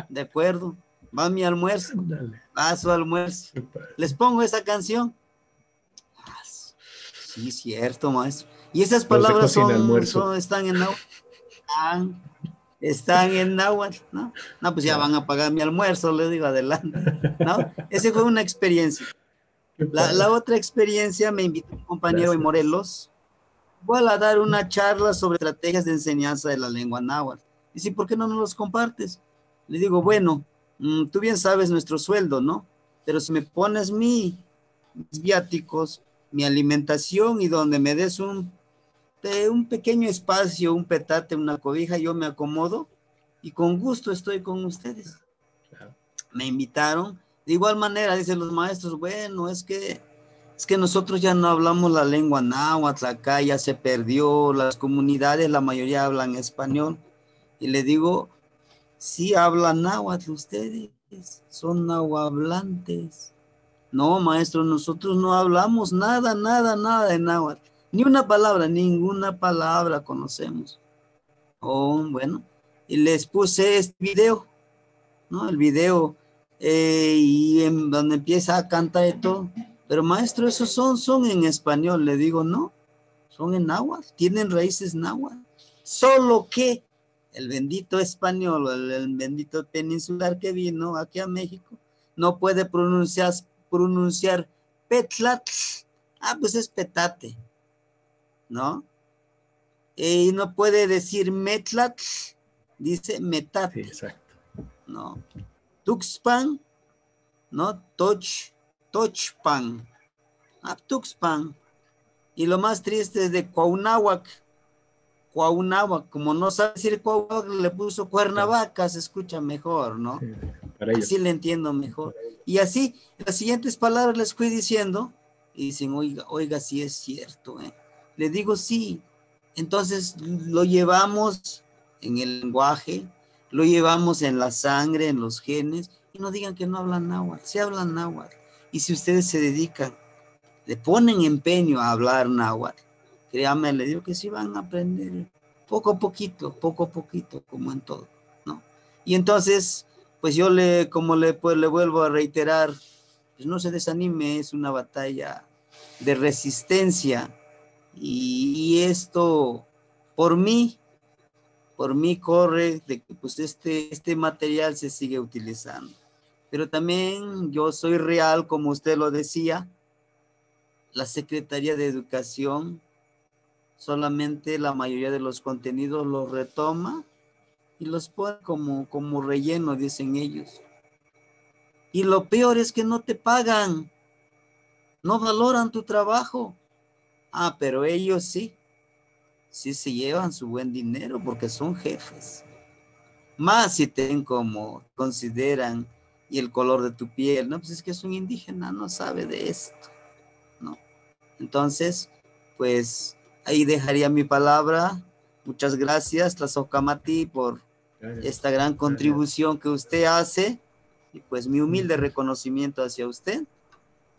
Speaker 2: de acuerdo, va mi almuerzo, va su almuerzo, les pongo esa canción. Sí, cierto, maestro. Y esas palabras están en náhuatl. Están en náhuatl, ¿no? No, pues ya van a pagar mi almuerzo, le digo, adelante, ¿no? Esa fue una experiencia. La otra experiencia, me invitó un compañero de Morelos, igual a dar una charla sobre estrategias de enseñanza de la lengua náhuatl. Dice, ¿por qué no nos los compartes? Le digo, bueno, tú bien sabes nuestro sueldo, ¿no? Pero si me pones mis viáticos, mi alimentación y donde me des un pequeño espacio, un petate, una cobija, yo me acomodo y con gusto estoy con ustedes. Claro. Me invitaron. De igual manera, dicen los maestros, bueno, es que nosotros ya no hablamos la lengua náhuatl, acá ya se perdió, las comunidades, la mayoría hablan español. Y le digo, sí hablan náhuatl ustedes, son nahuablantes. No, maestro, nosotros no hablamos nada de náhuatl. Ni una palabra, ninguna palabra conocemos. Oh, bueno, y les puse este video, ¿no? El video, y donde empieza a cantar y todo. Pero maestro, esos son en español. Le digo, no, son en náhuatl, tienen raíces náhuatl. Solo que el bendito español, el bendito peninsular que vino aquí a México, no puede pronunciar petlatl. Pues es petate, ¿no? Y no puede decir metlatl, dice metate. Sí, exacto. ¿No? Tuxpan, ¿no? Tochpan. Tuxpan. Y lo más triste es de Cuauhnáhuac. Como no sabe decir Cuauhnáhuac, le puso Cuernavaca, se escucha mejor, ¿no? Sí, así le entiendo mejor. Y así, las siguientes palabras les fui diciendo, y dicen, oiga, sí es cierto, ¿eh? Le digo, sí. Entonces lo llevamos en el lenguaje, lo llevamos en la sangre, en los genes, y no digan que no hablan náhuatl, sí hablan náhuatl. Y si ustedes se dedican, le ponen empeño a hablar náhuatl, créame, le digo que sí van a aprender poco a poquito, como en todo, ¿no? Y entonces, pues yo le vuelvo a reiterar, pues no se desanime, es una batalla de resistencia. Y esto por mí corre de que pues este material se sigue utilizando. Pero también yo soy real, como usted lo decía, la Secretaría de Educación solamente la mayoría de los contenidos los retoma y los pone como relleno, dicen ellos. Y lo peor es que no te pagan, no valoran tu trabajo. Pero ellos sí se llevan su buen dinero porque son jefes. Más si te como consideran y el color de tu piel, no, pues es que es un indígena, no sabe de esto, ¿no? Entonces, pues ahí dejaría mi palabra. Muchas gracias, Tlazocamati, por esta gran contribución que usted hace, y pues mi humilde reconocimiento hacia usted.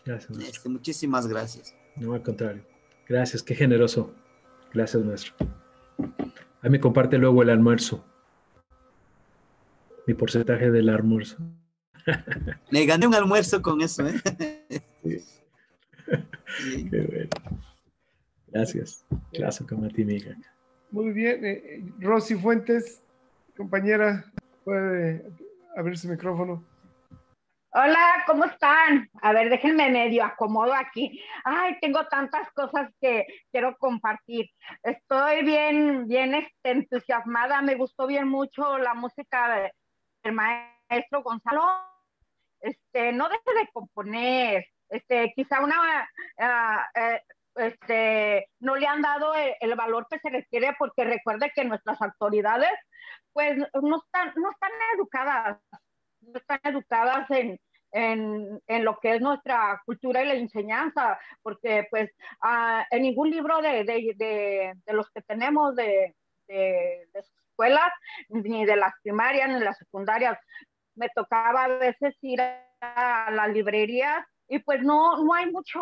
Speaker 5: Gracias, maestro.
Speaker 2: Muchísimas gracias.
Speaker 5: No, al contrario. Gracias, qué generoso. Gracias, maestro. Ahí me comparte luego el almuerzo. Mi porcentaje del almuerzo.
Speaker 2: Me gané un almuerzo con eso, ¿eh?
Speaker 5: Sí.
Speaker 2: Sí.
Speaker 5: Qué bueno. Gracias. Clase como a ti, mija.
Speaker 1: Muy bien. Rosy Fuentes, compañera, puede abrir su micrófono.
Speaker 8: Hola, ¿cómo están? A ver, déjenme medio acomodo aquí. Ay, tengo tantas cosas que quiero compartir. Estoy bien entusiasmada. Me gustó bien mucho la música del maestro Gonzalo. No deje de componer. Quizá no le han dado el valor que se requiere, porque recuerde que nuestras autoridades, pues, no están educadas en lo que es nuestra cultura y la enseñanza, porque pues en ningún libro de los que tenemos de escuelas, ni de las primarias, ni de las secundarias, me tocaba a veces ir a las librerías y pues no hay mucho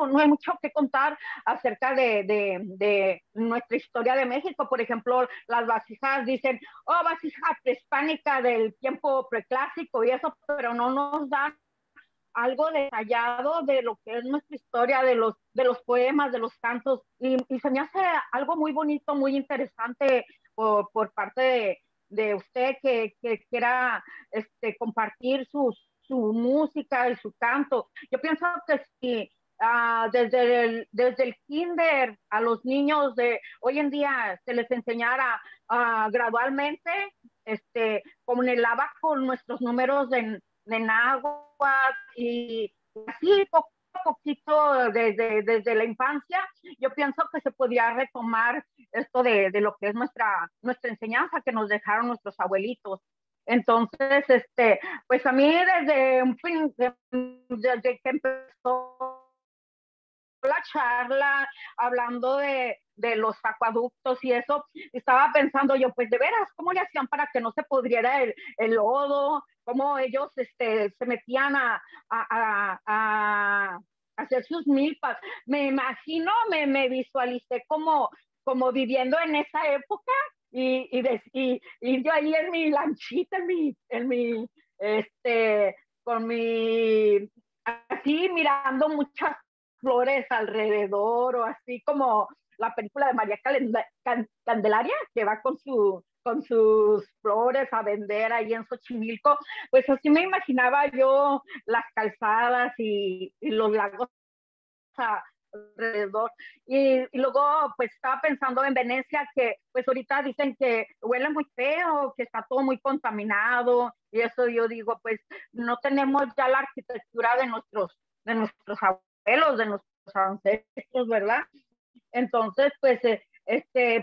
Speaker 8: que contar acerca de nuestra historia de México. Por ejemplo, las vasijas dicen, oh, vasija prehispánica del tiempo preclásico y eso, pero no nos dan algo detallado de lo que es nuestra historia, de los poemas, de los cantos, y se me hace algo muy bonito, muy interesante por parte de usted que quiera compartir su música y su canto. Yo pienso que si desde el kinder a los niños de hoy en día se les enseñara gradualmente, como en el abajo, nuestros números de náhuatl, y así poco a poquito desde la infancia, yo pienso que se podría retomar esto de lo que es nuestra enseñanza que nos dejaron nuestros abuelitos. Entonces, pues a mí desde que empezó la charla hablando de los acueductos y eso, estaba pensando yo, pues de veras, ¿cómo le hacían para que no se pudriera el lodo? ¿Cómo ellos se metían a hacer sus milpas? Me imagino, me visualicé como viviendo en esa época, y yo ahí en mi lanchita, con mi, así mirando muchas flores alrededor, o así como la película de María Candelaria, que va con sus flores a vender ahí en Xochimilco. Pues así me imaginaba yo las calzadas y los lagos alrededor. Y luego pues estaba pensando en Venecia, que pues ahorita dicen que huele muy feo, que está todo muy contaminado, y eso yo digo, pues no tenemos ya la arquitectura de nuestros abuelos, de nuestros ancestros, ¿verdad? Entonces, pues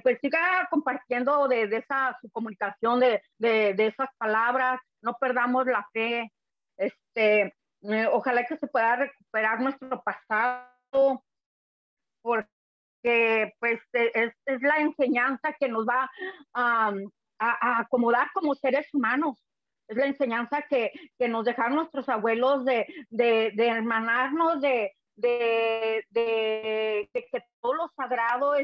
Speaker 8: pues siga compartiendo de esa su comunicación, de esas palabras, no perdamos la fe. Ojalá que se pueda recuperar nuestro pasado, porque pues es la enseñanza que nos va a acomodar como seres humanos. Es la enseñanza que nos dejaron nuestros abuelos de hermanarnos, de que todo lo sagrado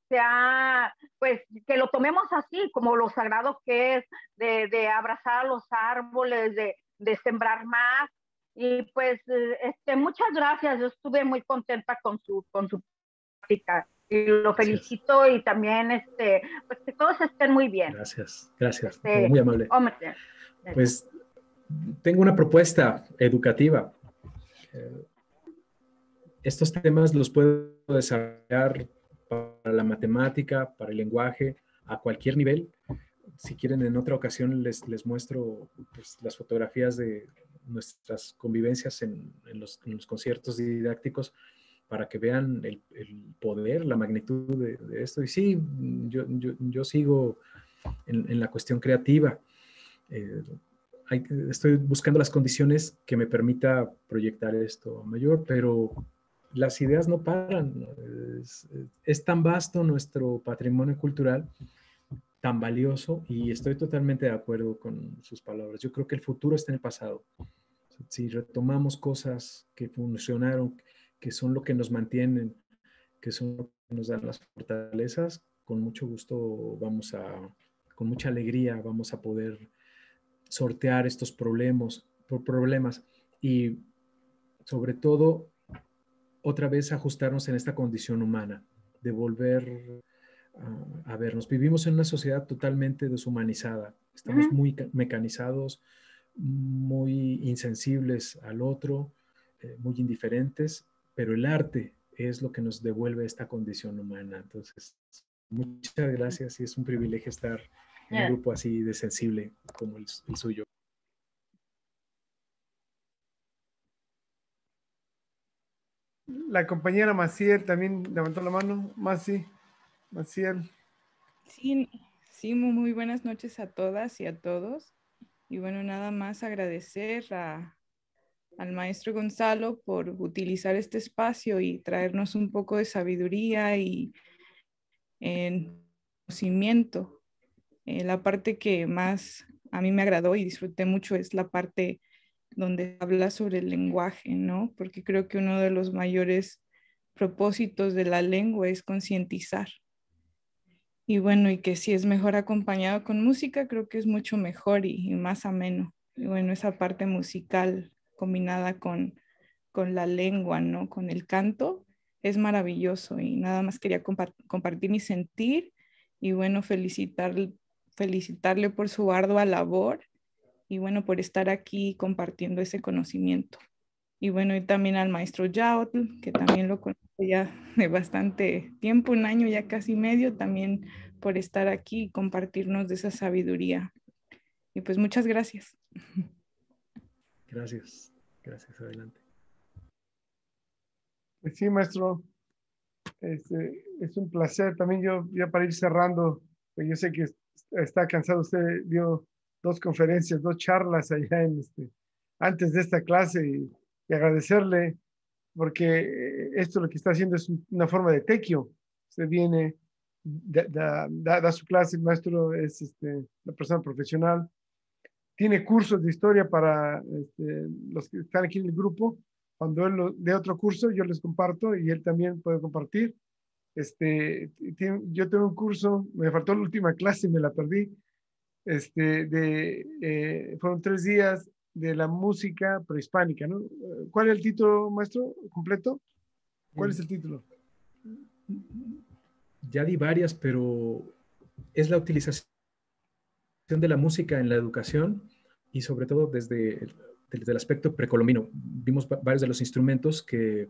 Speaker 8: sea, pues que lo tomemos así, como lo sagrado que es, de abrazar a los árboles, de sembrar más. Y pues muchas gracias, yo estuve muy contenta con su práctica y lo felicito. Y también pues que todos estén muy bien.
Speaker 5: Gracias, muy amable.
Speaker 8: Hombre.
Speaker 5: Pues tengo una propuesta educativa. Estos temas los puedo desarrollar para la matemática, para el lenguaje, a cualquier nivel. Si quieren, en otra ocasión les muestro pues, las fotografías de nuestras convivencias en los conciertos didácticos, para que vean el poder, la magnitud de esto. Y sí, yo sigo en la cuestión creativa. Estoy buscando las condiciones que me permita proyectar esto mayor, pero las ideas no paran. Es tan vasto nuestro patrimonio cultural tan valioso, y estoy totalmente de acuerdo con sus palabras. Yo creo que el futuro está en el pasado. Si retomamos cosas que funcionaron, que son lo que nos mantienen, que son lo que nos dan las fortalezas, con mucho gusto con mucha alegría vamos a poder sortear estos problemas y sobre todo otra vez ajustarnos en esta condición humana, de volver a vernos. Vivimos en una sociedad totalmente deshumanizada, estamos muy mecanizados, muy insensibles al otro, muy indiferentes, pero el arte es lo que nos devuelve esta condición humana. Entonces, muchas gracias y es un privilegio estar en un grupo así de sensible como el suyo.
Speaker 1: La compañera Maciel también levantó la mano. Maciel.
Speaker 6: Sí, sí, muy buenas noches a todas y a todos. Y bueno, nada más agradecer al maestro Gonzalo por utilizar este espacio y traernos un poco de sabiduría y conocimiento. La parte que más a mí me agradó y disfruté mucho es la parte donde habla sobre el lenguaje, ¿no? Porque creo que uno de los mayores propósitos de la lengua es concientizar. Y bueno, y que si es mejor acompañado con música, creo que es mucho mejor y más ameno. Y bueno, esa parte musical combinada con la lengua, ¿no? Con el canto, es maravilloso. Y nada más quería compartir mi sentir y bueno, felicitarle por su ardua labor y bueno, por estar aquí compartiendo ese conocimiento. Y bueno, y también al maestro Yaotl, que también lo conozco ya de bastante tiempo, un año ya casi medio, también por estar aquí y compartirnos de esa sabiduría. Y pues muchas gracias.
Speaker 5: Gracias, adelante.
Speaker 1: Pues sí, maestro, es un placer. También yo, ya para ir cerrando, pues yo sé que está cansado, usted dio 2 conferencias, 2 charlas allá antes de esta clase y agradecerle porque esto lo que está haciendo es una forma de tequio. Usted viene, da su clase, el maestro es una persona profesional, tiene cursos de historia para los que están aquí en el grupo. Cuando él dé otro curso, yo les comparto y él también puede compartir. Yo tengo un curso, me faltó la última clase y me la perdí. Fueron 3 días de la música prehispánica, ¿no? ¿Cuál es el título, maestro, completo? ¿Cuál es el título?
Speaker 5: Ya di varias, pero es la utilización de la música en la educación y sobre todo desde el aspecto precolombino. Vimos varios de los instrumentos que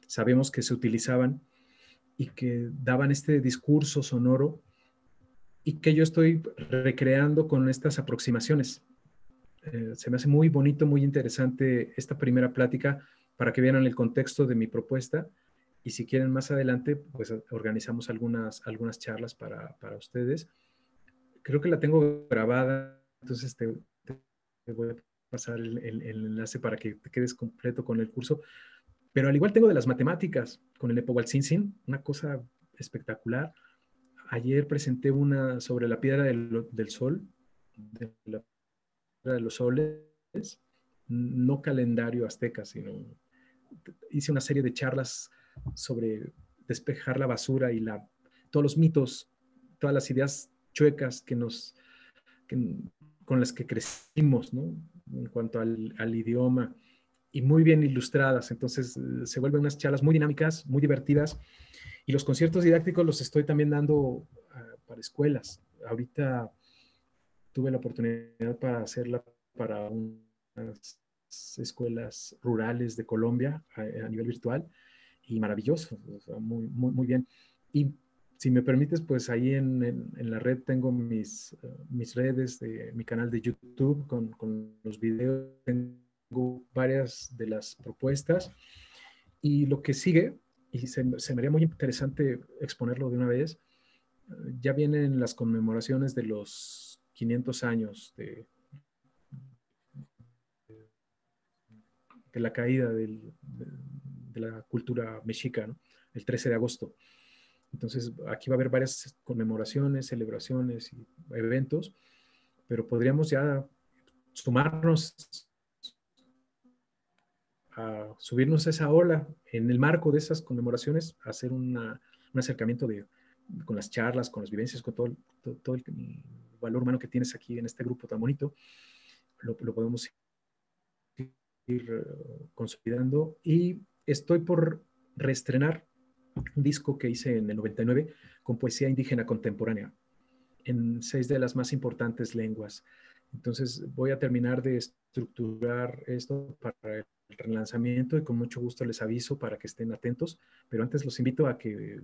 Speaker 5: sabemos que se utilizaban y que daban este discurso sonoro y que yo estoy recreando con estas aproximaciones. Se me hace muy bonito, muy interesante esta primera plática para que vean el contexto de mi propuesta y si quieren más adelante, pues organizamos algunas charlas para ustedes. Creo que la tengo grabada, entonces te voy a pasar el enlace para que te quedes completo con el curso. Pero al igual tengo de las matemáticas, con el Nepohualtzin, una cosa espectacular. Ayer presenté una sobre la piedra del sol, de la piedra de los soles, no calendario azteca, sino hice una serie de charlas sobre despejar la basura y todos los mitos, todas las ideas chuecas con las que crecimos, ¿no? En cuanto al idioma, y muy bien ilustradas. Entonces se vuelven unas charlas muy dinámicas, muy divertidas, y los conciertos didácticos los estoy también dando para escuelas. Ahorita tuve la oportunidad para hacerla para unas escuelas rurales de Colombia a nivel virtual, y maravilloso, o sea, muy bien. Y si me permites, pues ahí en la red tengo mis redes, mi canal de YouTube con los videos, tengo varias de las propuestas, y lo que sigue, y se me haría muy interesante exponerlo de una vez, ya vienen las conmemoraciones de los 500 años de la caída de la cultura mexica, ¿no? El 13 de agosto. Entonces, aquí va a haber varias conmemoraciones, celebraciones y eventos, pero podríamos ya sumarnos a subirnos a esa ola en el marco de esas conmemoraciones, hacer un acercamiento con las charlas, con las vivencias, con todo el valor humano que tienes aquí en este grupo tan bonito. Lo podemos ir consolidando, y estoy por reestrenar un disco que hice en el 99 con poesía indígena contemporánea en 6 de las más importantes lenguas. Entonces voy a terminar de estructurar esto para el relanzamiento y con mucho gusto les aviso para que estén atentos, pero antes los invito a que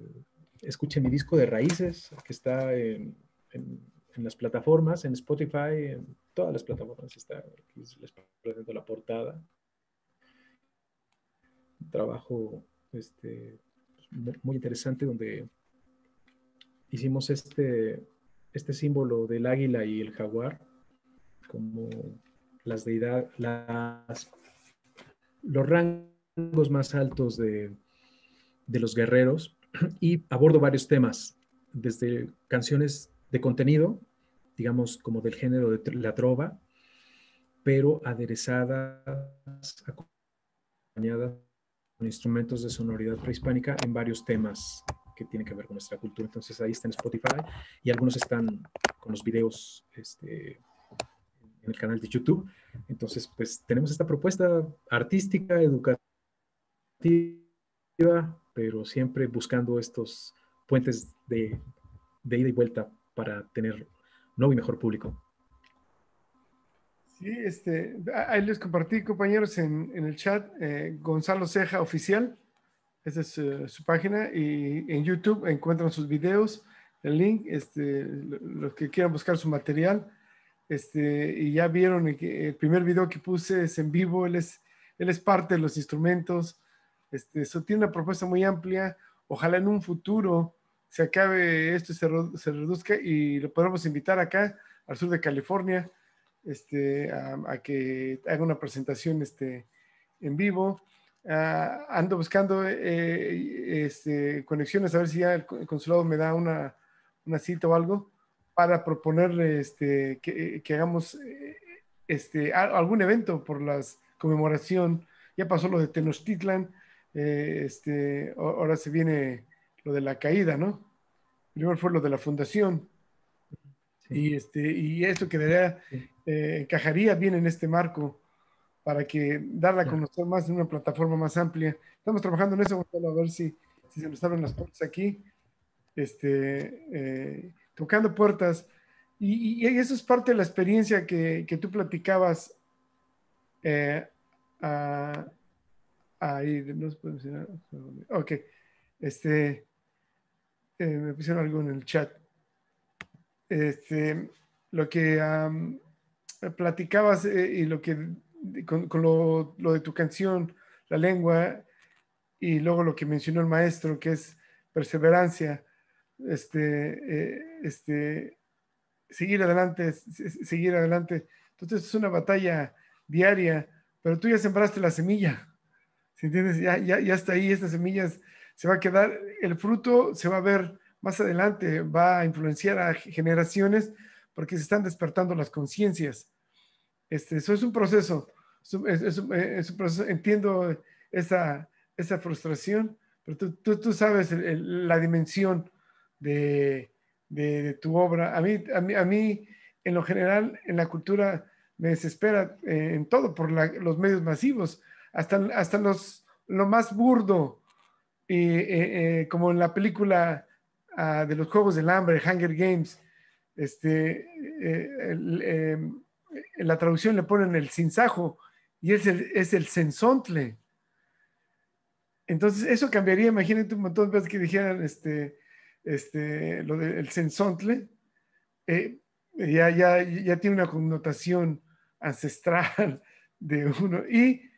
Speaker 5: escuchen mi disco de Raíces, que está en las plataformas, en Spotify, en todas las plataformas está. Aquí les presento la portada. Un trabajo muy interesante donde hicimos este símbolo del águila y el jaguar como las deidades, los rangos más altos de los guerreros, y abordo varios temas, desde canciones de contenido, digamos como del género de la trova, pero aderezadas, acompañadas con instrumentos de sonoridad prehispánica en varios temas que tienen que ver con nuestra cultura. Entonces ahí está en Spotify y algunos están con los videos en el canal de YouTube. Entonces, pues tenemos esta propuesta artística, educativa, pero siempre buscando estos puentes de ida y vuelta para tener nuevo y mejor público.
Speaker 1: Sí, ahí les compartí, compañeros, en el chat, Gonzalo Ceja Oficial, esa es su página, y en YouTube encuentran sus videos, el link, los que quieran buscar su material, y ya vieron el primer video que puse es en vivo, él es parte de los instrumentos, eso tiene una propuesta muy amplia, ojalá en un futuro se acabe esto y se reduzca y lo podamos invitar acá al sur de California, a que haga una presentación en vivo. Ando buscando conexiones, a ver si ya el consulado me da una cita o algo para proponerle que hagamos algún evento por la conmemoración. Ya pasó lo de Tenochtitlan, ahora se viene lo de la caída, ¿no? Primero fue lo de la fundación. Sí. Y esto quedaría, encajaría bien en este marco para que darla a conocer más en una plataforma más amplia. Estamos trabajando en eso, Gonzalo, a ver si se nos abren las puertas aquí, tocando puertas. Y eso es parte de la experiencia que tú platicabas. Ahí, no se puede mencionar. Ok. Me pusieron algo en el chat. Lo que platicabas y lo que con lo de tu canción, la lengua, y luego lo que mencionó el maestro, que es perseverancia, seguir adelante, seguir adelante. Entonces es una batalla diaria, pero tú ya sembraste la semilla, ¿sí entiendes? Ya está ahí, estas semillas se va a quedar, el fruto se va a ver más adelante, va a influenciar a generaciones porque se están despertando las conciencias. Eso es un proceso, es un proceso, entiendo esa frustración, pero tú sabes la dimensión de tu obra. A mí, en lo general, en la cultura me desespera en todo por los medios masivos, hasta lo más burdo, como en la película de los Juegos del Hambre, Hunger Games, en la traducción le ponen el sinsajo y es el sensontle. Entonces eso cambiaría, imagínate un montón de veces que dijeran lo del sensontle, ya tiene una connotación ancestral de uno y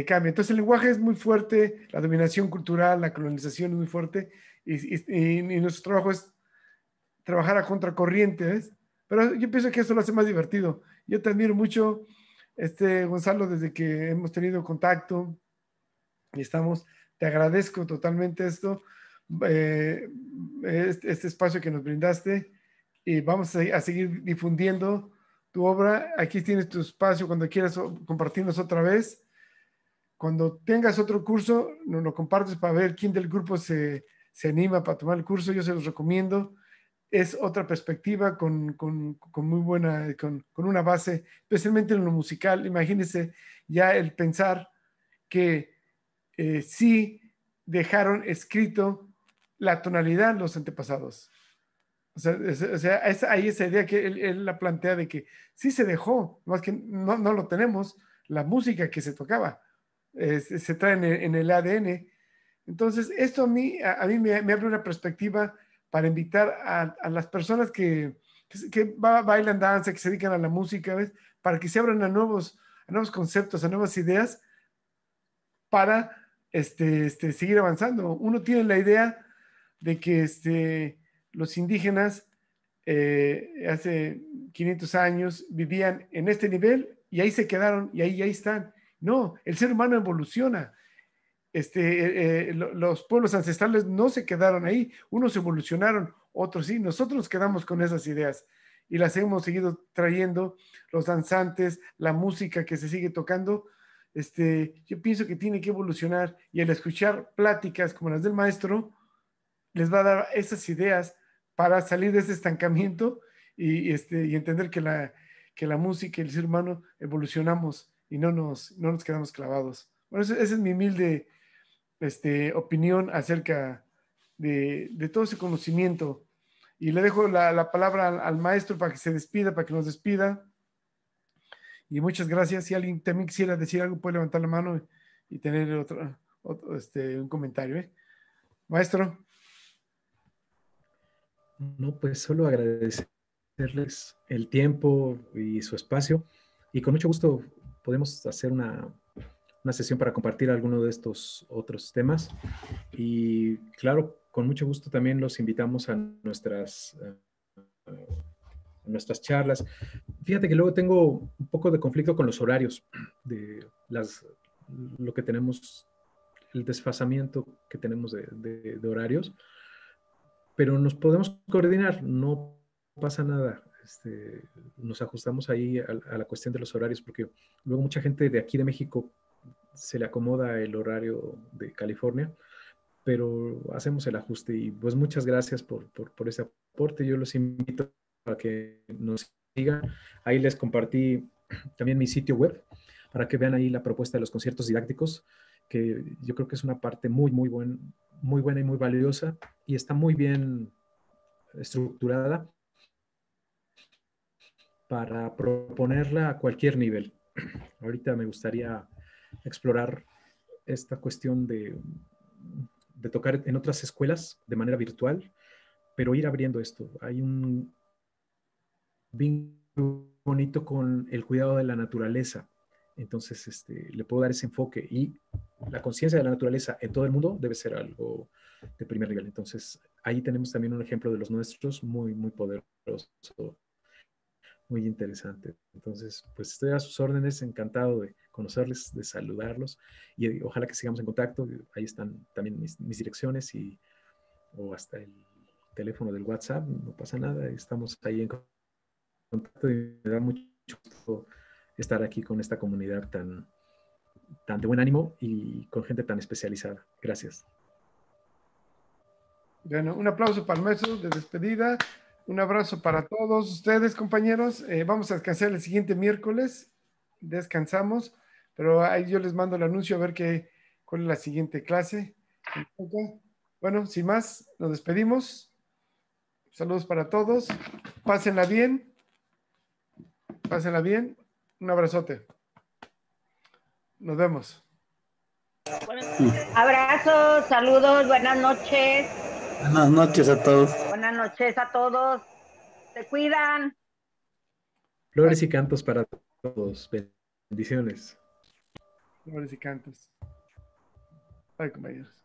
Speaker 1: cambia. Entonces el lenguaje es muy fuerte, la dominación cultural, la colonización es muy fuerte y nuestro trabajo es trabajar a contracorriente, ¿ves? Pero yo pienso que eso lo hace más divertido. Yo te admiro mucho, Gonzalo, desde que hemos tenido contacto y te agradezco totalmente esto. este espacio que nos brindaste y vamos a seguir difundiendo tu obra. Aquí tienes tu espacio cuando quieras compartirnos otra vez. Cuando tengas otro curso, nos lo compartes para ver quién del grupo se anima para tomar el curso. Yo se los recomiendo. Es otra perspectiva con muy buena, con una base, especialmente en lo musical. Imagínense ya el pensar que sí dejaron escrito la tonalidad los antepasados. O sea, hay esa idea que él la plantea de que sí se dejó, más que no lo tenemos, la música que se tocaba, se trae en el ADN. Entonces, esto a mí me abre una perspectiva para invitar a las personas que bailan danza, que se dedican a la música, ¿ves? Para que se abran a nuevos conceptos, a nuevas ideas, para seguir avanzando. Uno tiene la idea de que los indígenas hace 500 años vivían en este nivel y ahí se quedaron y ahí están. No, el ser humano evoluciona. Los pueblos ancestrales no se quedaron ahí, unos evolucionaron, otros sí. Nosotros nos quedamos con esas ideas y las hemos seguido trayendo, los danzantes, la música que se sigue tocando. Yo pienso que tiene que evolucionar, y al escuchar pláticas como las del maestro les va a dar esas ideas para salir de ese estancamiento y entender que la música y el ser humano evolucionamos y no nos quedamos clavados. Bueno, esa es mi humilde opinión acerca de todo ese conocimiento, y le dejo la palabra al maestro para que se despida, para que nos despida. Y muchas gracias. Si alguien también quisiera decir algo, puede levantar la mano y tener otro un comentario. Maestro.
Speaker 5: No, pues solo agradecerles el tiempo y su espacio, y con mucho gusto podemos hacer una sesión para compartir alguno de estos otros temas. Y claro, con mucho gusto también los invitamos a nuestras charlas. Fíjate que luego tengo un poco de conflicto con los horarios, de lo que tenemos, el desfasamiento que tenemos de horarios, pero nos podemos coordinar, no pasa nada. Nos ajustamos ahí a la cuestión de los horarios, porque luego mucha gente de aquí de México se le acomoda el horario de California, pero hacemos el ajuste. Y pues muchas gracias por ese aporte. Yo los invito a que nos sigan. Ahí les compartí también mi sitio web para que vean ahí la propuesta de los conciertos didácticos, que yo creo que es una parte muy buena y muy valiosa, y está muy bien estructurada para proponerla a cualquier nivel. Ahorita me gustaría explorar esta cuestión de tocar en otras escuelas de manera virtual, pero ir abriendo esto. Hay un vínculo bonito con el cuidado de la naturaleza. Entonces, le puedo dar ese enfoque, y la conciencia de la naturaleza en todo el mundo debe ser algo de primer nivel. Entonces, ahí tenemos también un ejemplo de los nuestros muy poderoso, muy interesante. Entonces, pues estoy a sus órdenes, encantado de conocerles, de saludarlos, y ojalá que sigamos en contacto. Ahí están también mis direcciones o hasta el teléfono del WhatsApp, no pasa nada, estamos ahí en contacto, y me da mucho gusto estar aquí con esta comunidad tan de buen ánimo y con gente tan especializada. Gracias.
Speaker 1: Bueno, un aplauso para el maestro de despedida. Un abrazo para todos ustedes, compañeros. Vamos a descansar el siguiente miércoles. Descansamos, pero ahí yo les mando el anuncio a ver cuál es la siguiente clase. Bueno, sin más, nos despedimos. Saludos para todos. Pásenla bien. Pásenla bien. Un abrazote. Nos vemos.
Speaker 8: Abrazos, saludos, buenas noches.
Speaker 2: Buenas noches a todos.
Speaker 8: Buenas noches a todos. Se cuidan.
Speaker 5: Flores y cantos para todos. Bendiciones.
Speaker 1: Flores y cantos. Bye, compañeros.